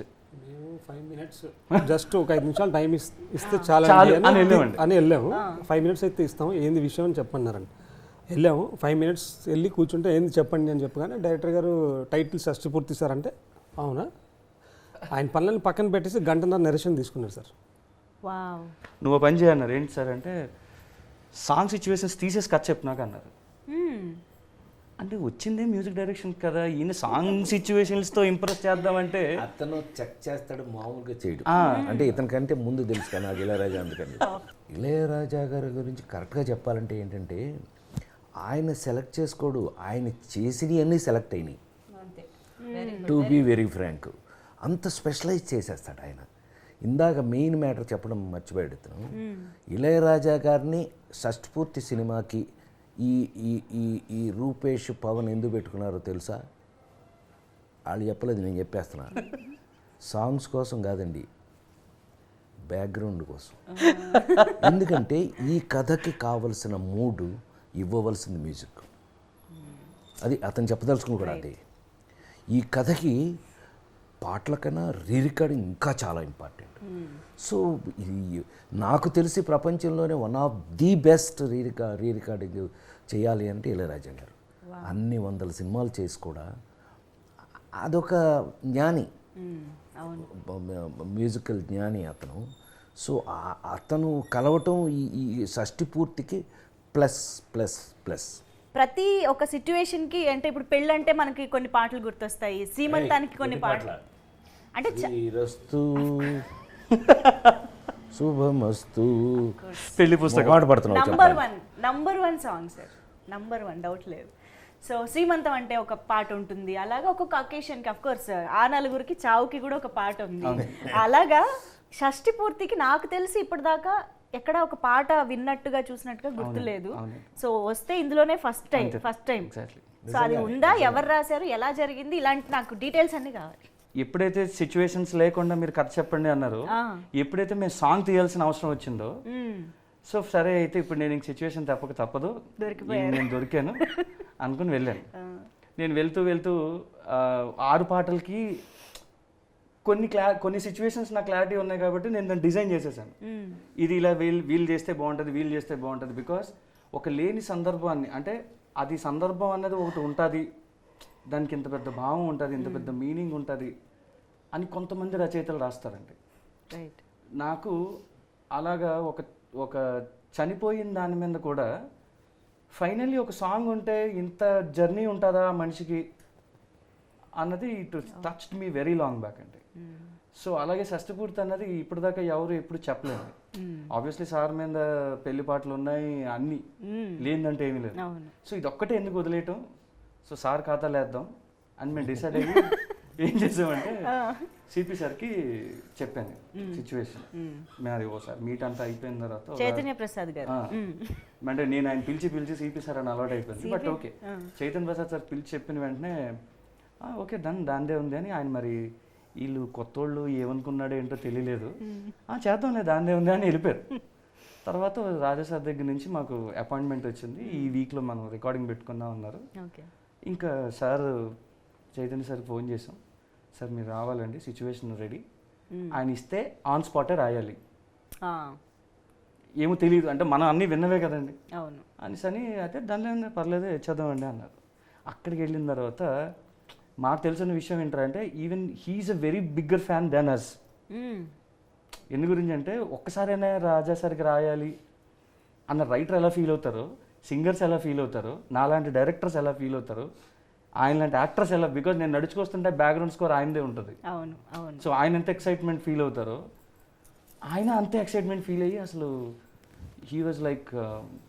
5 minutes జస్ట్ ఒక 5 నిమిషాలు టైం ఇస్తే చాలా అని వెళ్ళాము. 5 minutes అయితే ఇస్తాము, ఏంది విషయం అని చెప్పన్నారండి. వెళ్ళాము 5 minutes వెళ్ళి కూర్చుంటే ఏంది చెప్పండి అని చెప్పగానే డైరెక్టర్ గారు టైటిల్ షష్టి పూర్తి సార్ అంటే, అవునా, ఆయన పనులను పక్కన పెట్టేసి గంటన్నర నరేషన్ తీసుకున్నారు సార్. నువ్వు పని చేయన్నారు. ఏంటి సార్ అంటే, సాంగ్ సిచ్యువేషన్స్ తీసేసి కథ చెప్పినాక అన్నారు. అంటే వచ్చిందే మ్యూజిక్ డైరెక్షన్ కదా, ఈయన సాంగ్ సిచ్యువేషన్స్తో ఇంప్రెస్ చేద్దామంటే అతను చెక్ చేస్తాడు, మామూలుగా చేయడు. అంటే ఇతనికంటే ముందు తెలుసు కదా నాకు ఇళయరాజా. అందుకని ఇళయరాజా గారి గురించి కరెక్ట్గా చెప్పాలంటే ఏంటంటే, ఆయన సెలెక్ట్ చేసుకోడు, ఆయన చేసినవి అన్నీ సెలెక్ట్ అయినాయి. To be very frank. అంత స్పెషలైజ్ చేసేస్తాడు ఆయన. ఇందాక మెయిన్ మ్యాటర్ చెప్పడం మర్చిపోయాడు ఇతను. ఇళయరాజా గారిని షష్ఠపూర్తి సినిమాకి ఈ ఈ ఈ ఈ రూపేష్ పవన్ ఎందుకు పెట్టుకున్నారో తెలుసా? వాళ్ళు చెప్పలేదు, నేను చెప్పేస్తున్నా. సాంగ్స్ కోసం కాదండి, బ్యాక్గ్రౌండ్ కోసం. ఎందుకంటే ఈ కథకి కావలసిన మూడు ఇవ్వవలసింది మ్యూజిక్. అది అతను చెప్పదలుచుకుని కూడా అదే. ఈ కథకి పాటల కన్నా రీరికార్డింగ్ ఇంకా చాలా ఇంపార్టెంట్. సో నాకు తెలిసి ప్రపంచంలోనే one of the best re-recording చేయాలి అంటే ఇళయరాజా గారు. అన్ని 100 సినిమాలు చేసి కూడా అదొక జ్ఞాని, మ్యూజికల్ జ్ఞాని అతను. సో అతను కలవటం ఈ షష్ఠి పూర్తికి ప్లస్ ప్లస్ ప్లస్. ప్రతి ఒక సిచ్యువేషన్కి అంటే ఇప్పుడు పెళ్ళంటే మనకి కొన్ని పాటలు గుర్తొస్తాయి, సీమంతానికి కొన్ని పాటలు అంటే శ్రీరస్తు శుభమస్తు పెళ్లి పుస్తకం పాట పడుతున్నావు. Number one song sir, number 1 doubt లేదు. సో శ్రీమంతం అంటే ఒక పాట ఉంటుంది, అలాగా ఒక్కొక్క అకేషన్కి అఫ్ కోర్స్ ఆ నలుగురికి చావుకి కూడా ఒక పాట ఉంది. అలాగా షష్ఠి పూర్తికి నాకు తెలిసి ఇప్పటిదాకా ఎక్కడ ఒక పాట విన్నట్టుగా చూసినట్టుగా గుర్తులేదు. సో వస్తే ఇందులోనే ఫస్ట్ టైం. సో అది ఉందా, ఎవరు రాశారు, ఎలా జరిగింది, ఇలాంటి నాకు డీటెయిల్స్ అన్ని కావాలి. ఎప్పుడైతే సిచ్యువేషన్స్ లేకుండా మీరు కథ చెప్పండి అన్నారు, ఎప్పుడైతే మేము సాంగ్ తీయాల్సిన అవసరం వచ్చిందో, సో సరే అయితే ఇప్పుడు నేను ఇంక సిచ్యువేషన్ తప్పదు, నేను దొరికాను అనుకుని వెళ్ళాను. నేను వెళ్తూ 6 పాటలకి కొన్ని సిచ్యువేషన్స్ నాకు క్లారిటీ ఉన్నాయి కాబట్టి నేను దాన్ని డిజైన్ చేసేసాను. ఇది ఇలా వీళ్ళు చేస్తే బాగుంటుంది. బికాస్ ఒక లేని సందర్భాన్ని, అంటే అది సందర్భం అనేది ఒకటి ఉంటుంది, దానికి ఇంత పెద్ద భావం ఉంటుంది, ఇంత పెద్ద మీనింగ్ ఉంటుంది అని కొంతమంది రచయితలు రాస్తారండి. నాకు అలాగా ఒక చనిపోయిన దాని మీద కూడా ఫైనల్లీ ఒక సాంగ్ ఉంటే ఇంత జర్నీ ఉంటుందా మనిషికి అన్నది it touched me very long back అండి. సో అలాగే షష్ఠపూర్తి అన్నది ఇప్పటిదాకా ఎప్పుడు చెప్పలేదు. ఆబ్వియస్లీ సార్ మీద పెళ్లి పాటలు ఉన్నాయి, అన్ని లేదంటే ఏమీ లేదు. సో ఇది ఒక్కటే ఎందుకు వదిలేయటం, సో సార్ ఖాతాలు వేద్దాం అని మేము డిసైడ్ అయ్యి ఏం చేసామంటే సిపి సార్కి చెప్పాను సిచ్యువేషన్. మరి ఓసారి మీట్ అంతా అయిపోయిన తర్వాత చైతన్య ప్రసాద్ గారు అంటే నేను ఆయన పిలిచి సిపి సార్ అని అలవాటు అయిపోయింది. But okay, Chaitanya Prasad sir పిలిచి చెప్పిన వెంటనే ఓకే దాందే ఉంది అని ఆయన, మరి వీళ్ళు కొత్తోళ్ళు ఏమనుకున్నాడో ఏంటో తెలియలేదు, చేద్దాంలే దాందే ఉంది అని వెళ్ళిపోయారు. తర్వాత రాజాసార్ దగ్గర నుంచి మాకు అపాయింట్మెంట్ వచ్చింది, ఈ వీక్లో మనం రికార్డింగ్ పెట్టుకుందాం అన్నారు. ఇంకా సార్ చైతన్య సార్కి ఫోన్ చేసాం, సార్ మీరు రావాలండి, సిచ్యువేషన్ రెడీ, ఆయన ఇస్తే ఆన్ స్పాటే రాయాలి, ఏమో తెలియదు అంటే మనం అన్నీ విన్నవే కదండి అని అయితే దానిలో పర్లేదు ఇచ్చేద్దామండి అన్నారు. అక్కడికి వెళ్ళిన తర్వాత మాకు తెలిసిన విషయం ఏంటంటే even he's a very bigger fan than us. ఎందు గురించి అంటే ఒక్కసారైనా రాజాసారికి రాయాలి అన్న రైటర్ ఎలా ఫీల్ అవుతారో, సింగర్స్ ఎలా ఫీల్ అవుతారో, నాలాంటి డైరెక్టర్స్ ఎలా ఫీల్ అవుతారో, ఆయన లాంటి యాక్టర్స్ ఎలా, బికాజ్ నేను నడుచుకొస్తుంటే బ్యాక్గ్రౌండ్ స్కోర్ ఆయనదే ఉంటుంది. సో ఆయన ఎంత ఎక్సైట్మెంట్ ఫీల్ అవుతారో ఆయన అంతే ఎక్సైట్మెంట్ ఫీల్ అయ్యి అసలు హీ వాజ్ లైక్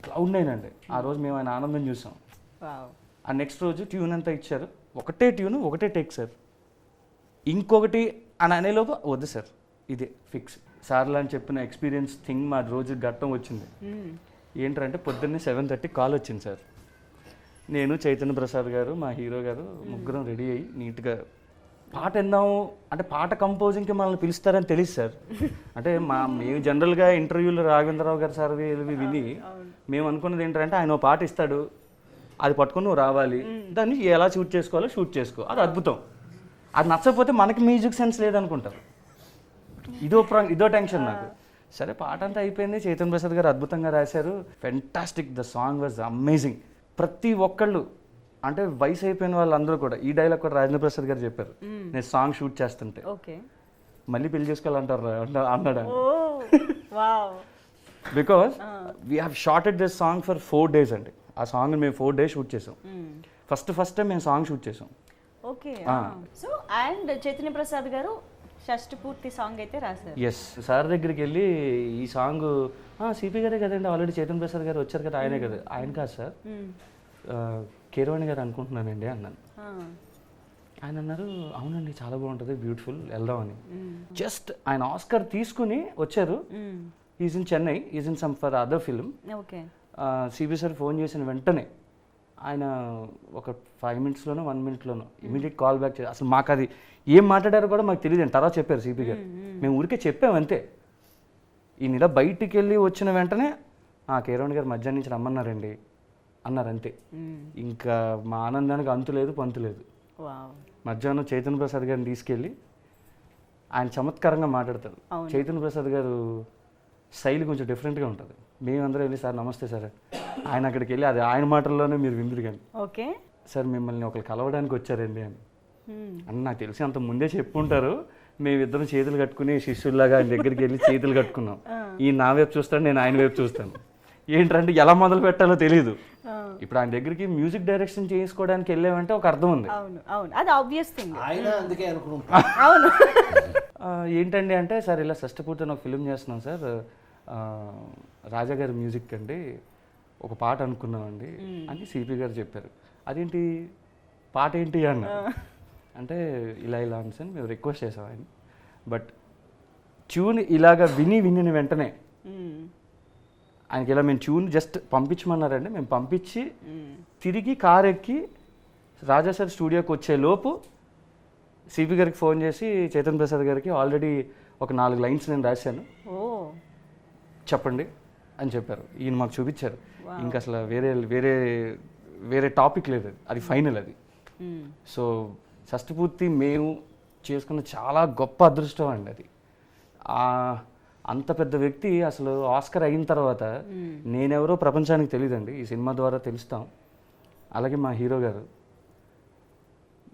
Cloud9 అండి. ఆ రోజు మేము ఆయన ఆనందం చూసాం. ఆ నెక్స్ట్ రోజు ట్యూన్ అంతా ఇచ్చారు, ఒకటే ట్యూన్ ఒకటే టేక్ సార్, ఇంకొకటి అని అనేలోపు వద్దు సార్ ఇదే ఫిక్స్ సార్లు అని చెప్పిన ఎక్స్పీరియన్స్ థింగ్ మా రోజు ఘట్టం వచ్చింది. ఏంటంటే పొద్దున్నే 7:30 కాల్ వచ్చింది సార్. నేను చైతన్య ప్రసాద్ గారు మా హీరో గారు ముగ్గురం రెడీ అయ్యి నీట్గా పాట విందాము అంటే పాట కంపోజింగ్కి మనల్ని పిలుస్తారని తెలుసు సార్. అంటే మేము జనరల్గా ఇంటర్వ్యూలో రాఘవేంద్రరావు గారు సార్ విని మేము అనుకున్నది ఏంటంటే ఆయన పాట ఇస్తాడు, అది పట్టుకొని నువ్వు రావాలి, దాన్ని ఎలా షూట్ చేసుకోవాలో షూట్ చేసుకో, అది అద్భుతం. అది నచ్చకపోతే మనకి మ్యూజిక్ సెన్స్ లేదనుకుంటారు. ఇదో టెన్షన్ నాకు. సరే పాట అంతా అయిపోయింది, చైతన్య ప్రసాద్ గారు అద్భుతంగా రాశారు, fantastic, the song was amazing. ప్రతి ఒక్కళ్ళు అంటే వయసు అయిపోయిన వాళ్ళందరూ కూడా ఈ డైలాగ్ కూడా రాజేంద్ర ప్రసాద్ గారు చెప్పారు, నేను సాంగ్ షూట్ చేస్తుంటే మళ్ళీ పెళ్లి చేసుకోవాలంటారు అన్నాడు. Because we have shorted this song for 4 days అండి. ఆ సాంగ్ మేము 4 days షూట్ చేసాం. ఫస్ట్ టైం మేము సాంగ్ షూట్ చేసాం. Okay. So and Chaitanya Prasad గారు షష్ఠి పూర్తి సాంగ్ అయితే రాశారు. ఎస్, సార్ దగ్గరికి వెళ్ళి ఈ సాంగ్ సిపి గారే కదండి, ఆల్రెడీ చైతన్య ప్రసాద్ గారు వచ్చారు కదా, ఆయనే కదా. ఆయన కాదు సార్, కీరవాణి గారు అనుకుంటున్నానండి అన్నాను. ఆయన అన్నారు అవునండి చాలా బాగుంటుంది బ్యూటిఫుల్ వెళ్దామని. జస్ట్ ఆయన ఆస్కర్ తీసుకుని వచ్చారు. Is in Chennai, is in some for other film. Okay. Sibi sir phone చేసిన వెంటనే ఆయన ఒక 5 minutesలోనో 1 minuteలోనో ఇమీడియట్ కాల్ బ్యాక్ చేసి, అసలు మాకు అది ఏం మాట్లాడారో కూడా మాకు తెలియదు. తర్వాత చెప్పారు సిపి గారు, మేము ఊరికే చెప్పాము అంతే. ఈయన ఇలా బయటికి వెళ్ళి వచ్చిన వెంటనే కీరవాణి గారు మధ్యాహ్నం నుంచి రమ్మన్నారండి అన్నారు అంతే. ఇంకా మా ఆనందానికి అంతు లేదు పంతు లేదు. మధ్యాహ్నం చైతన్య ప్రసాద్ గారిని తీసుకెళ్ళి ఆయన చమత్కారంగా మాట్లాడతారు. చైతన్య ప్రసాద్ గారు శైలి కొంచెం డిఫరెంట్గా ఉంటుంది. మేమందరం వెళ్ళి సార్ నమస్తే సార్, ఆయన అక్కడికి వెళ్ళి అది ఆయన మాటల్లోనే మీరు విందురు కానీ, ఓకే సార్ మిమ్మల్ని ఒకరు కలవడానికి వచ్చారండి అని. అని నాకు తెలిసి అంత ముందే చెప్పుంటారు. మేమిద్దరం చేతులు కట్టుకుని శిష్యుల్లాగా ఆయన దగ్గరికి వెళ్ళి చేతులు కట్టుకున్నాం. ఈ నా వైపు చూస్తాను, నేను ఆయన వైపు చూస్తాను. ఏంటంటే ఎలా మొదలు పెట్టాలో తెలియదు. ఇప్పుడు ఆయన దగ్గరికి మ్యూజిక్ డైరెక్షన్ చేసుకోవడానికి వెళ్ళామంటే ఒక అర్థం ఉంది. అవును అవును, అది ఆబ్వియస్ థింగ్. ఆయన అందుకే అనుకుంటున్నాను. అవును. ఏంటండి అంటే సార్ ఇలా షష్ఠపూర్తి ఒక ఫిల్మ్ చేస్తున్నాం సార్, రాజా గారి మ్యూజిక్ అండి, ఒక పాట అనుకున్నామండి అని సిపి గారు చెప్పారు. అదేంటి పాట ఏంటి అన్న అంటే ఇలా ఇలా అని సార్ మేము రిక్వెస్ట్ చేసాం ఆయన. బట్ ట్యూన్ ఇలాగ విని వెంటనే ఆయనకి ఇలా మేము ట్యూన్ జస్ట్ పంపించమన్నారండి. మేము పంపించి తిరిగి కార్ ఎక్కి రాజా సార్ స్టూడియోకి వచ్చే లోపు సిపి గారికి ఫోన్ చేసి చైతన్య ప్రసాద్ గారికి ఆల్రెడీ ఒక 4 lines నేను రాశాను, చెప్పండి అని చెప్పారు. ఈయన మాకు చూపించారు. ఇంకా అసలు వేరే వేరే వేరే టాపిక్ లేదు, అది ఫైనల్ అది. సో షష్ఠపూర్తి మేము చేసుకున్న చాలా గొప్ప అదృష్టం అండి అది. అంత పెద్ద వ్యక్తి అసలు ఆస్కర్ అయిన తర్వాత నేనెవరో ప్రపంచానికి తెలియదండి, ఈ సినిమా ద్వారా తెలుస్తాం. అలాగే మా హీరో గారు,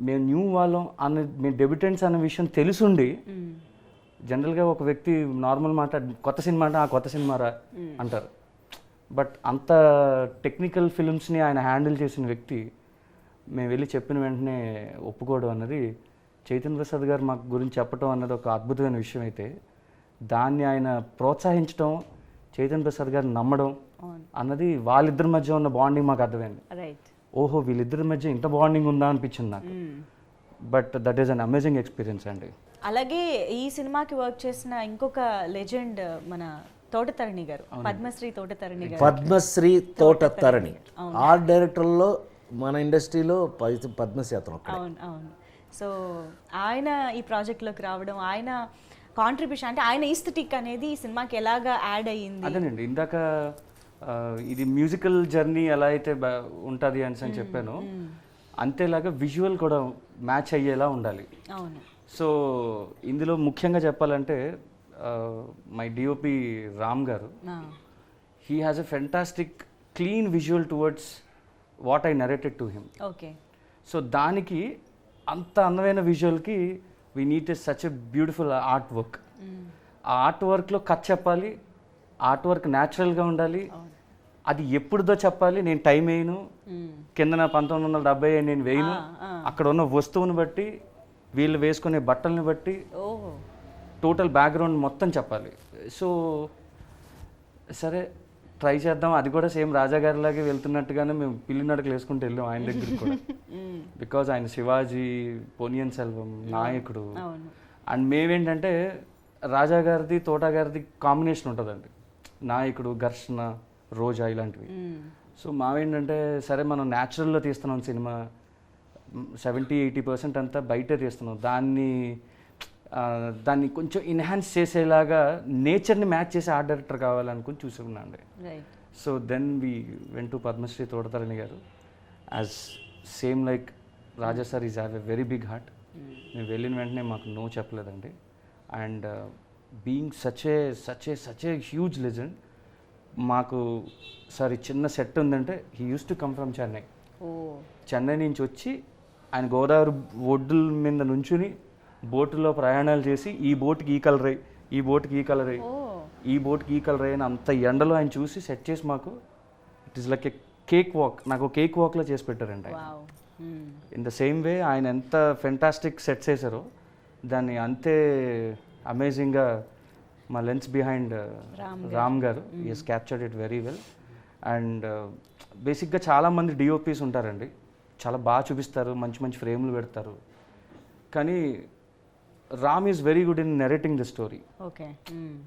మేము న్యూ వాళ్ళం మేము డెబ్యూటెంట్స్ అన్న విషయం తెలుసుండి జనరల్గా ఒక వ్యక్తి నార్మల్ మాట కొత్త సినిమా అంటే కొత్త సినిమారా అంటారు. బట్ అంత టెక్నికల్ ఫిల్మ్స్ని ఆయన హ్యాండిల్ చేసిన వ్యక్తి మేము వెళ్ళి చెప్పిన వెంటనే ఒప్పుకోవడం అన్నది, చైతన్య ప్రసాద్ గారు మాకు గురించి చెప్పడం అన్నది ఒక అద్భుతమైన విషయం అయితే, దాన్ని ఆయన ప్రోత్సహించడం, చైతన్య ప్రసాద్ గారిని నమ్మడం అన్నది వాళ్ళిద్దరి మధ్య ఉన్న బాండింగ్ మాకు అర్థమైంది. ఓహో వీళ్ళిద్దరి మధ్య ఇంత బాండింగ్ ఉందా అనిపించింది నాకు. But that is an amazing experience అండి. అలాగే ఈ సినిమాకి వర్క్ చేసిన ఇంకొక లెజెండ్ మన తోటతరణి గారు, పద్మశ్రీ తోటతరణి గారు. పద్మశ్రీ తోటతరణి ఆర్ట్ డైరెక్టర్లో మన ఇండస్ట్రీలో పద్మశ్రీ అతను. అవును అవును. సో ఆయన ఈ ప్రాజెక్ట్లోకి రావడం, ఆయన కాంట్రిబ్యూషన్ అంటే ఆయన ఈస్థెటిక్ అనేది ఈ సినిమాకి ఎలాగా యాడ్ అయ్యింది. అదేనండి ఇందాక ఇది మ్యూజికల్ జర్నీ ఎలా అయితే ఉంటుంది అని చెప్పాను, అంతేలాగా విజువల్ కూడా మ్యాచ్ అయ్యేలా ఉండాలి. అవును. సో ఇందులో ముఖ్యంగా చెప్పాలంటే my DOP Ram garu, he has a fantastic clean visual towards what I narrated to him. Okay. So దానికి అంత అందమైన విజువల్కి we need such a beautiful art work. ఆ ఆర్ట్ వర్క్లో కథ చెప్పాలి, ఆర్ట్ వర్క్ న్యాచురల్గా ఉండాలి, అది ఎప్పుడుదో చెప్పాలి. నేను టైం వేయను, కిందన 1970 నేను వేయను, అక్కడ ఉన్న వస్తువుని బట్టి వీళ్ళు వేసుకునే బట్టల్ని బట్టి టోటల్ బ్యాక్గ్రౌండ్ మొత్తం చెప్పాలి. సో సరే ట్రై చేద్దాం. అది కూడా సేమ్ రాజా గారిలాగే వెళ్తున్నట్టుగానే మేము పిల్లి నడకలు వేసుకుంటూ వెళ్ళాం ఆయన దగ్గరికి కూడా. బికాజ్ ఆయన శివాజీ, పొనియన్ సెల్వం, నాయకుడు. అండ్ మేమేంటంటే రాజా గారిది తోటా గారిది కాంబినేషన్ ఉంటుందండి, నాయకుడు, ఘర్షణ, రోజా ఇలాంటివి. సో మావేంటంటే సరే మనం న్యాచురల్లో తీస్తున్నాం సినిమా, 70-80% అంతా బయటే తీస్తున్నాం, దాన్ని కొంచెం ఎన్హాన్స్ చేసేలాగా నేచర్ని మ్యాచ్ చేసే ఆర్ట్ డైరెక్టర్ కావాలనుకుని చూసుకున్నాను అండి. So then we went to Padmashri Thota Tharani garu. As same like Raja sir is have a very big heart. మేము వెళ్ళిన వెంటనే మాకు నో చెప్పలేదండి. And being such a huge legend, మాకు సార్ చిన్న సెట్ ఉందంటే he use to come from Chennai. Chennai నుంచి వచ్చి ఆయన గోదావరి ఒడ్డుల మీద నుంచుని బోటులో ప్రయాణాలు చేసి ఈ బోట్కి ఈ కలర్ అయ్యి, ఈ బోట్కి ఈ కలర్ అయ్యి, ఈ బోట్కి ఈ కలర్ అయ్యి అని అంత ఎండలో ఆయన చూసి సెట్ చేసి మాకు it is like A cake walk, నాకు కేక్ వాక్లో చేసి పెట్టారండి ఆయన. ఇన్ ద సేమ్ వే ఆయన ఎంత ఫెంటాస్టిక్ సెట్స్ వేసారో దాన్ని అంతే అమేజింగ్గా మా లెన్స్ బిహైండ్ రామ్ గారు is captured it very well. And బేసిక్గా చాలామంది డిఓపీస్ ఉంటారండి, చాలా బాగా చూపిస్తారు, మంచి మంచి ఫ్రేమ్లు పెడతారు. కానీ Ram is very good in narrating the story. Okay.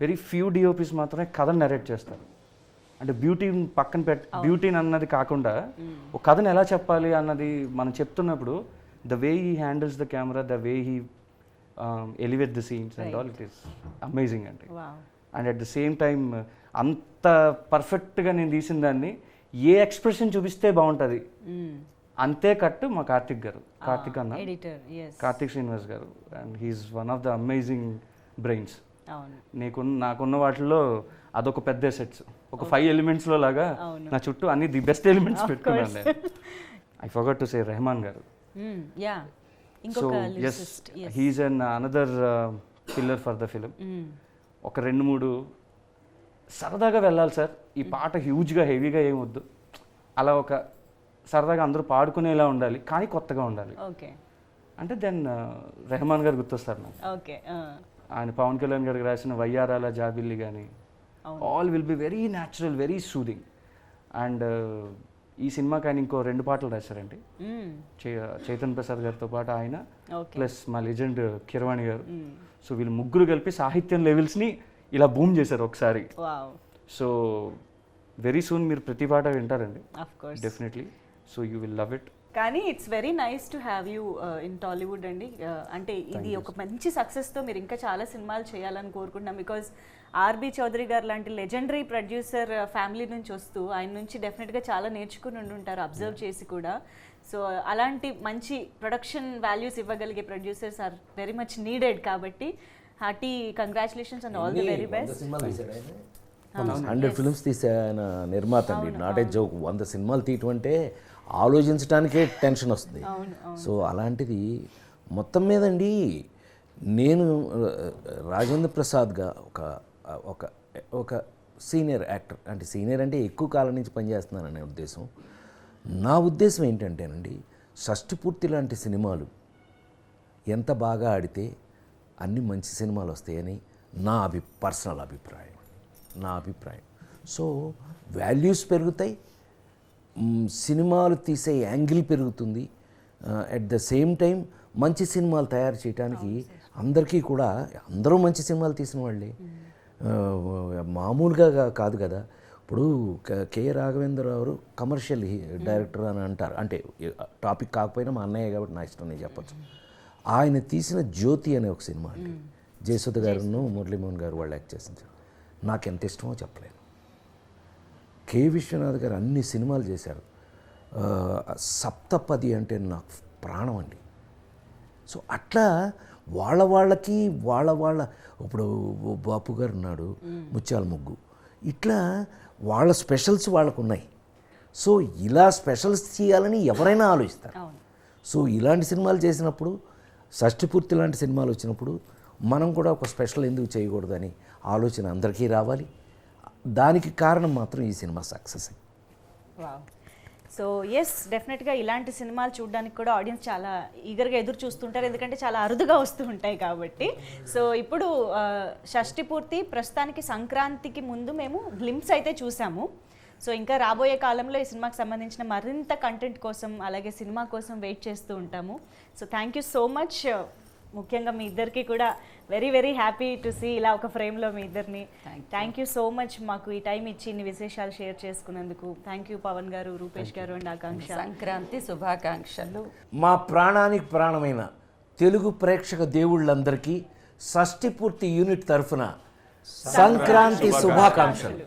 Very few DOPs మాత్రమే కథను నెరేట్ చేస్తారు. అంటే బ్యూటీని పక్కన బ్యూటీని అన్నది కాకుండా ఒక కథను ఎలా చెప్పాలి అన్నది మనం చెప్తున్నప్పుడు the way he handles the camera, the way he elevate the scenes and all, it is amazing అండి. And at the same time అంత పర్ఫెక్ట్గా నేను తీసిన దాన్ని ఏ ఎక్స్ప్రెషన్ చూపిస్తే బాగుంటుంది అంతే కట్టు మా కార్తిక్ అన్న, కార్తిక్ శ్రీనివాస్ గారు. And he's one of the amazing brains. నాకున్న వాటిల్లో అదొక పెద్ద సెట్స్, ఒక 5 ఎలిమెంట్స్లో లాగా నా చుట్టూ అన్ని ది బెస్ట్ ఎలిమెంట్స్ పెట్టుకున్నాను నేను. I forgot to say Rahman garu. So yes, he's an another pillar for the film. ఒక 2-3 సరదాగా వెళ్ళాలి సార్, ఈ పాట హ్యూజ్గా హెవీగా ఏమొద్దు, అలా ఒక సరదాగా అందరూ పాడుకునేలా ఉండాలి కానీ కొత్తగా ఉండాలి. అంటే దెన్ రెహమాన్ గారు గుర్తొస్తారు నాకు. ఆయన పవన్ కళ్యాణ్ గారికి రాసిన వయ్యారాల జాబిల్లి కానీ all will be very natural, very soothing. And ఈ సినిమాకి ఆయన ఇంకో 2 పాటలు రాశారండి, చైతన్ ప్రసాద్ గారితో పాటు ఆయన ప్లస్ మా లెజెండ్ కిరవాణి గారు. సో వీళ్ళు ముగ్గురు కలిపి సాహిత్యం లెవెల్స్ని ఇలా బూమ్ చేశారు ఒకసారి. సో వెరీ సూన్ మీరు ప్రతి పాట వింటారండి definitely. So you will love it. కానీ it's very nice to have you in Tollywood అండి. అంటే ఇది ఒక మంచి సక్సెస్తో మీరు ఇంకా చాలా సినిమాలు చేయాలని కోరుకుంటున్నాం. బికాజ్ ఆర్బి చౌదరి గారు లాంటి లెజెండరీ ప్రొడ్యూసర్ ఫ్యామిలీ నుంచి వస్తూ ఆయన నుంచి డెఫినెట్గా చాలా నేర్చుకుని ఉంటారు అబ్జర్వ్ చేసి కూడా. సో అలాంటి మంచి ప్రొడక్షన్ వాల్యూస్ ఇవ్వగలిగే producers are very much needed. కాబట్టి hearty congratulations and all the very best. 100 films తీసే ఆయన నిర్మాత అండి, నాట్ ఏ జోక్. 100 సినిమాలు తీయటం అంటే ఆలోచించడానికే టెన్షన్ వస్తుంది. సో అలాంటిది మొత్తం మీదండి నేను రాజేంద్ర ప్రసాద్గా ఒక సీనియర్ యాక్టర్, అంటే సీనియర్ అంటే ఎక్కువ కాలం నుంచి పనిచేస్తున్నాననే ఉద్దేశం. నా ఉద్దేశం ఏంటంటేనండి, షష్టిపూర్తి లాంటి సినిమాలు ఎంత బాగా ఆడితే అన్ని మంచి సినిమాలు వస్తాయని నా పర్సనల్ అభిప్రాయం. సో వాల్యూస్ పెరుగుతాయి, సినిమాలు తీసే యాంగిల్ పెరుగుతుంది. అట్ ద సేమ్ టైం మంచి సినిమాలు తయారు చేయడానికి అందరికీ కూడా, అందరూ మంచి సినిమాలు తీసిన వాళ్ళే, మామూలుగా కాదు కదా. ఇప్పుడు కె రాఘవేంద్రరావు కమర్షియల్ డైరెక్టర్ అని అంటారు, అంటే టాపిక్ కాకపోయినా మా అన్నయ్య కాబట్టి నా ఇష్టం నేను చెప్పచ్చు. ఆయన తీసిన జ్యోతి అనే ఒక సినిమా అండి, జయసుధ గారును మురళీమోహన్ గారు వాళ్ళు యాక్ట్ చేసింది. నాకు ఎంత ఇష్టమో చెప్పలేను. కె విశ్వనాథ్ గారు అన్ని సినిమాలు చేశారు. సప్తపది అంటే నాకు ప్రాణం అండి. సో అట్లా వాళ్ళకి వాళ్ళ ఇప్పుడు బాపు గారు ఉన్నాడు, ముత్యాల ముగ్గు, ఇట్లా వాళ్ళ స్పెషల్స్ వాళ్ళకు ఉన్నాయి. సో ఇలా స్పెషల్స్ చేయాలని ఎవరైనా ఆలోచిస్తారు. సో ఇలాంటి సినిమాలు చేసినప్పుడు, షష్టిపూర్తి లాంటి సినిమాలు వచ్చినప్పుడు మనం కూడా ఒక స్పెషల్ ఎందుకు చేయకూడదని ఆలోచన అందరికీ రావాలి. దానికి కారణం మాత్రం ఈ సినిమా సక్సెస్. సో ఎస్, డెఫినెట్గా ఇలాంటి సినిమాలు చూడడానికి కూడా ఆడియన్స్ చాలా ఈగర్గా ఎదురు చూస్తుంటారు, ఎందుకంటే చాలా అరుదుగా వస్తూ ఉంటాయి కాబట్టి. సో ఇప్పుడు షష్టిపూర్తి ప్రస్తుతానికి సంక్రాంతికి ముందు మేము గ్లింప్స్ అయితే చూసాము. సో ఇంకా రాబోయే కాలంలో ఈ సినిమాకి సంబంధించిన మరింత కంటెంట్ కోసం అలాగే సినిమా కోసం వెయిట్ చేస్తూ ఉంటాము. So thank you so much. ముఖ్యంగా మీ ఇద్దరికి కూడా very very happy to see ఇలా ఒక ఫ్రేమ్లో మీ ఇద్దరిని. థ్యాంక్ యూ సో మచ్ మాకు ఈ టైం ఇచ్చి ఇన్ని విశేషాలు షేర్ చేసుకున్నందుకు. థ్యాంక్ యూ పవన్ గారు, రూపేష్ గారు అండ్ ఆకాంక్ష. సంక్రాంతి శుభాకాంక్షలు. మా ప్రాణానికి ప్రాణమైన తెలుగు ప్రేక్షక దేవుళ్ళందరికీ షష్టిపూర్తి యూనిట్ తరఫున సంక్రాంతి శుభాకాంక్షలు.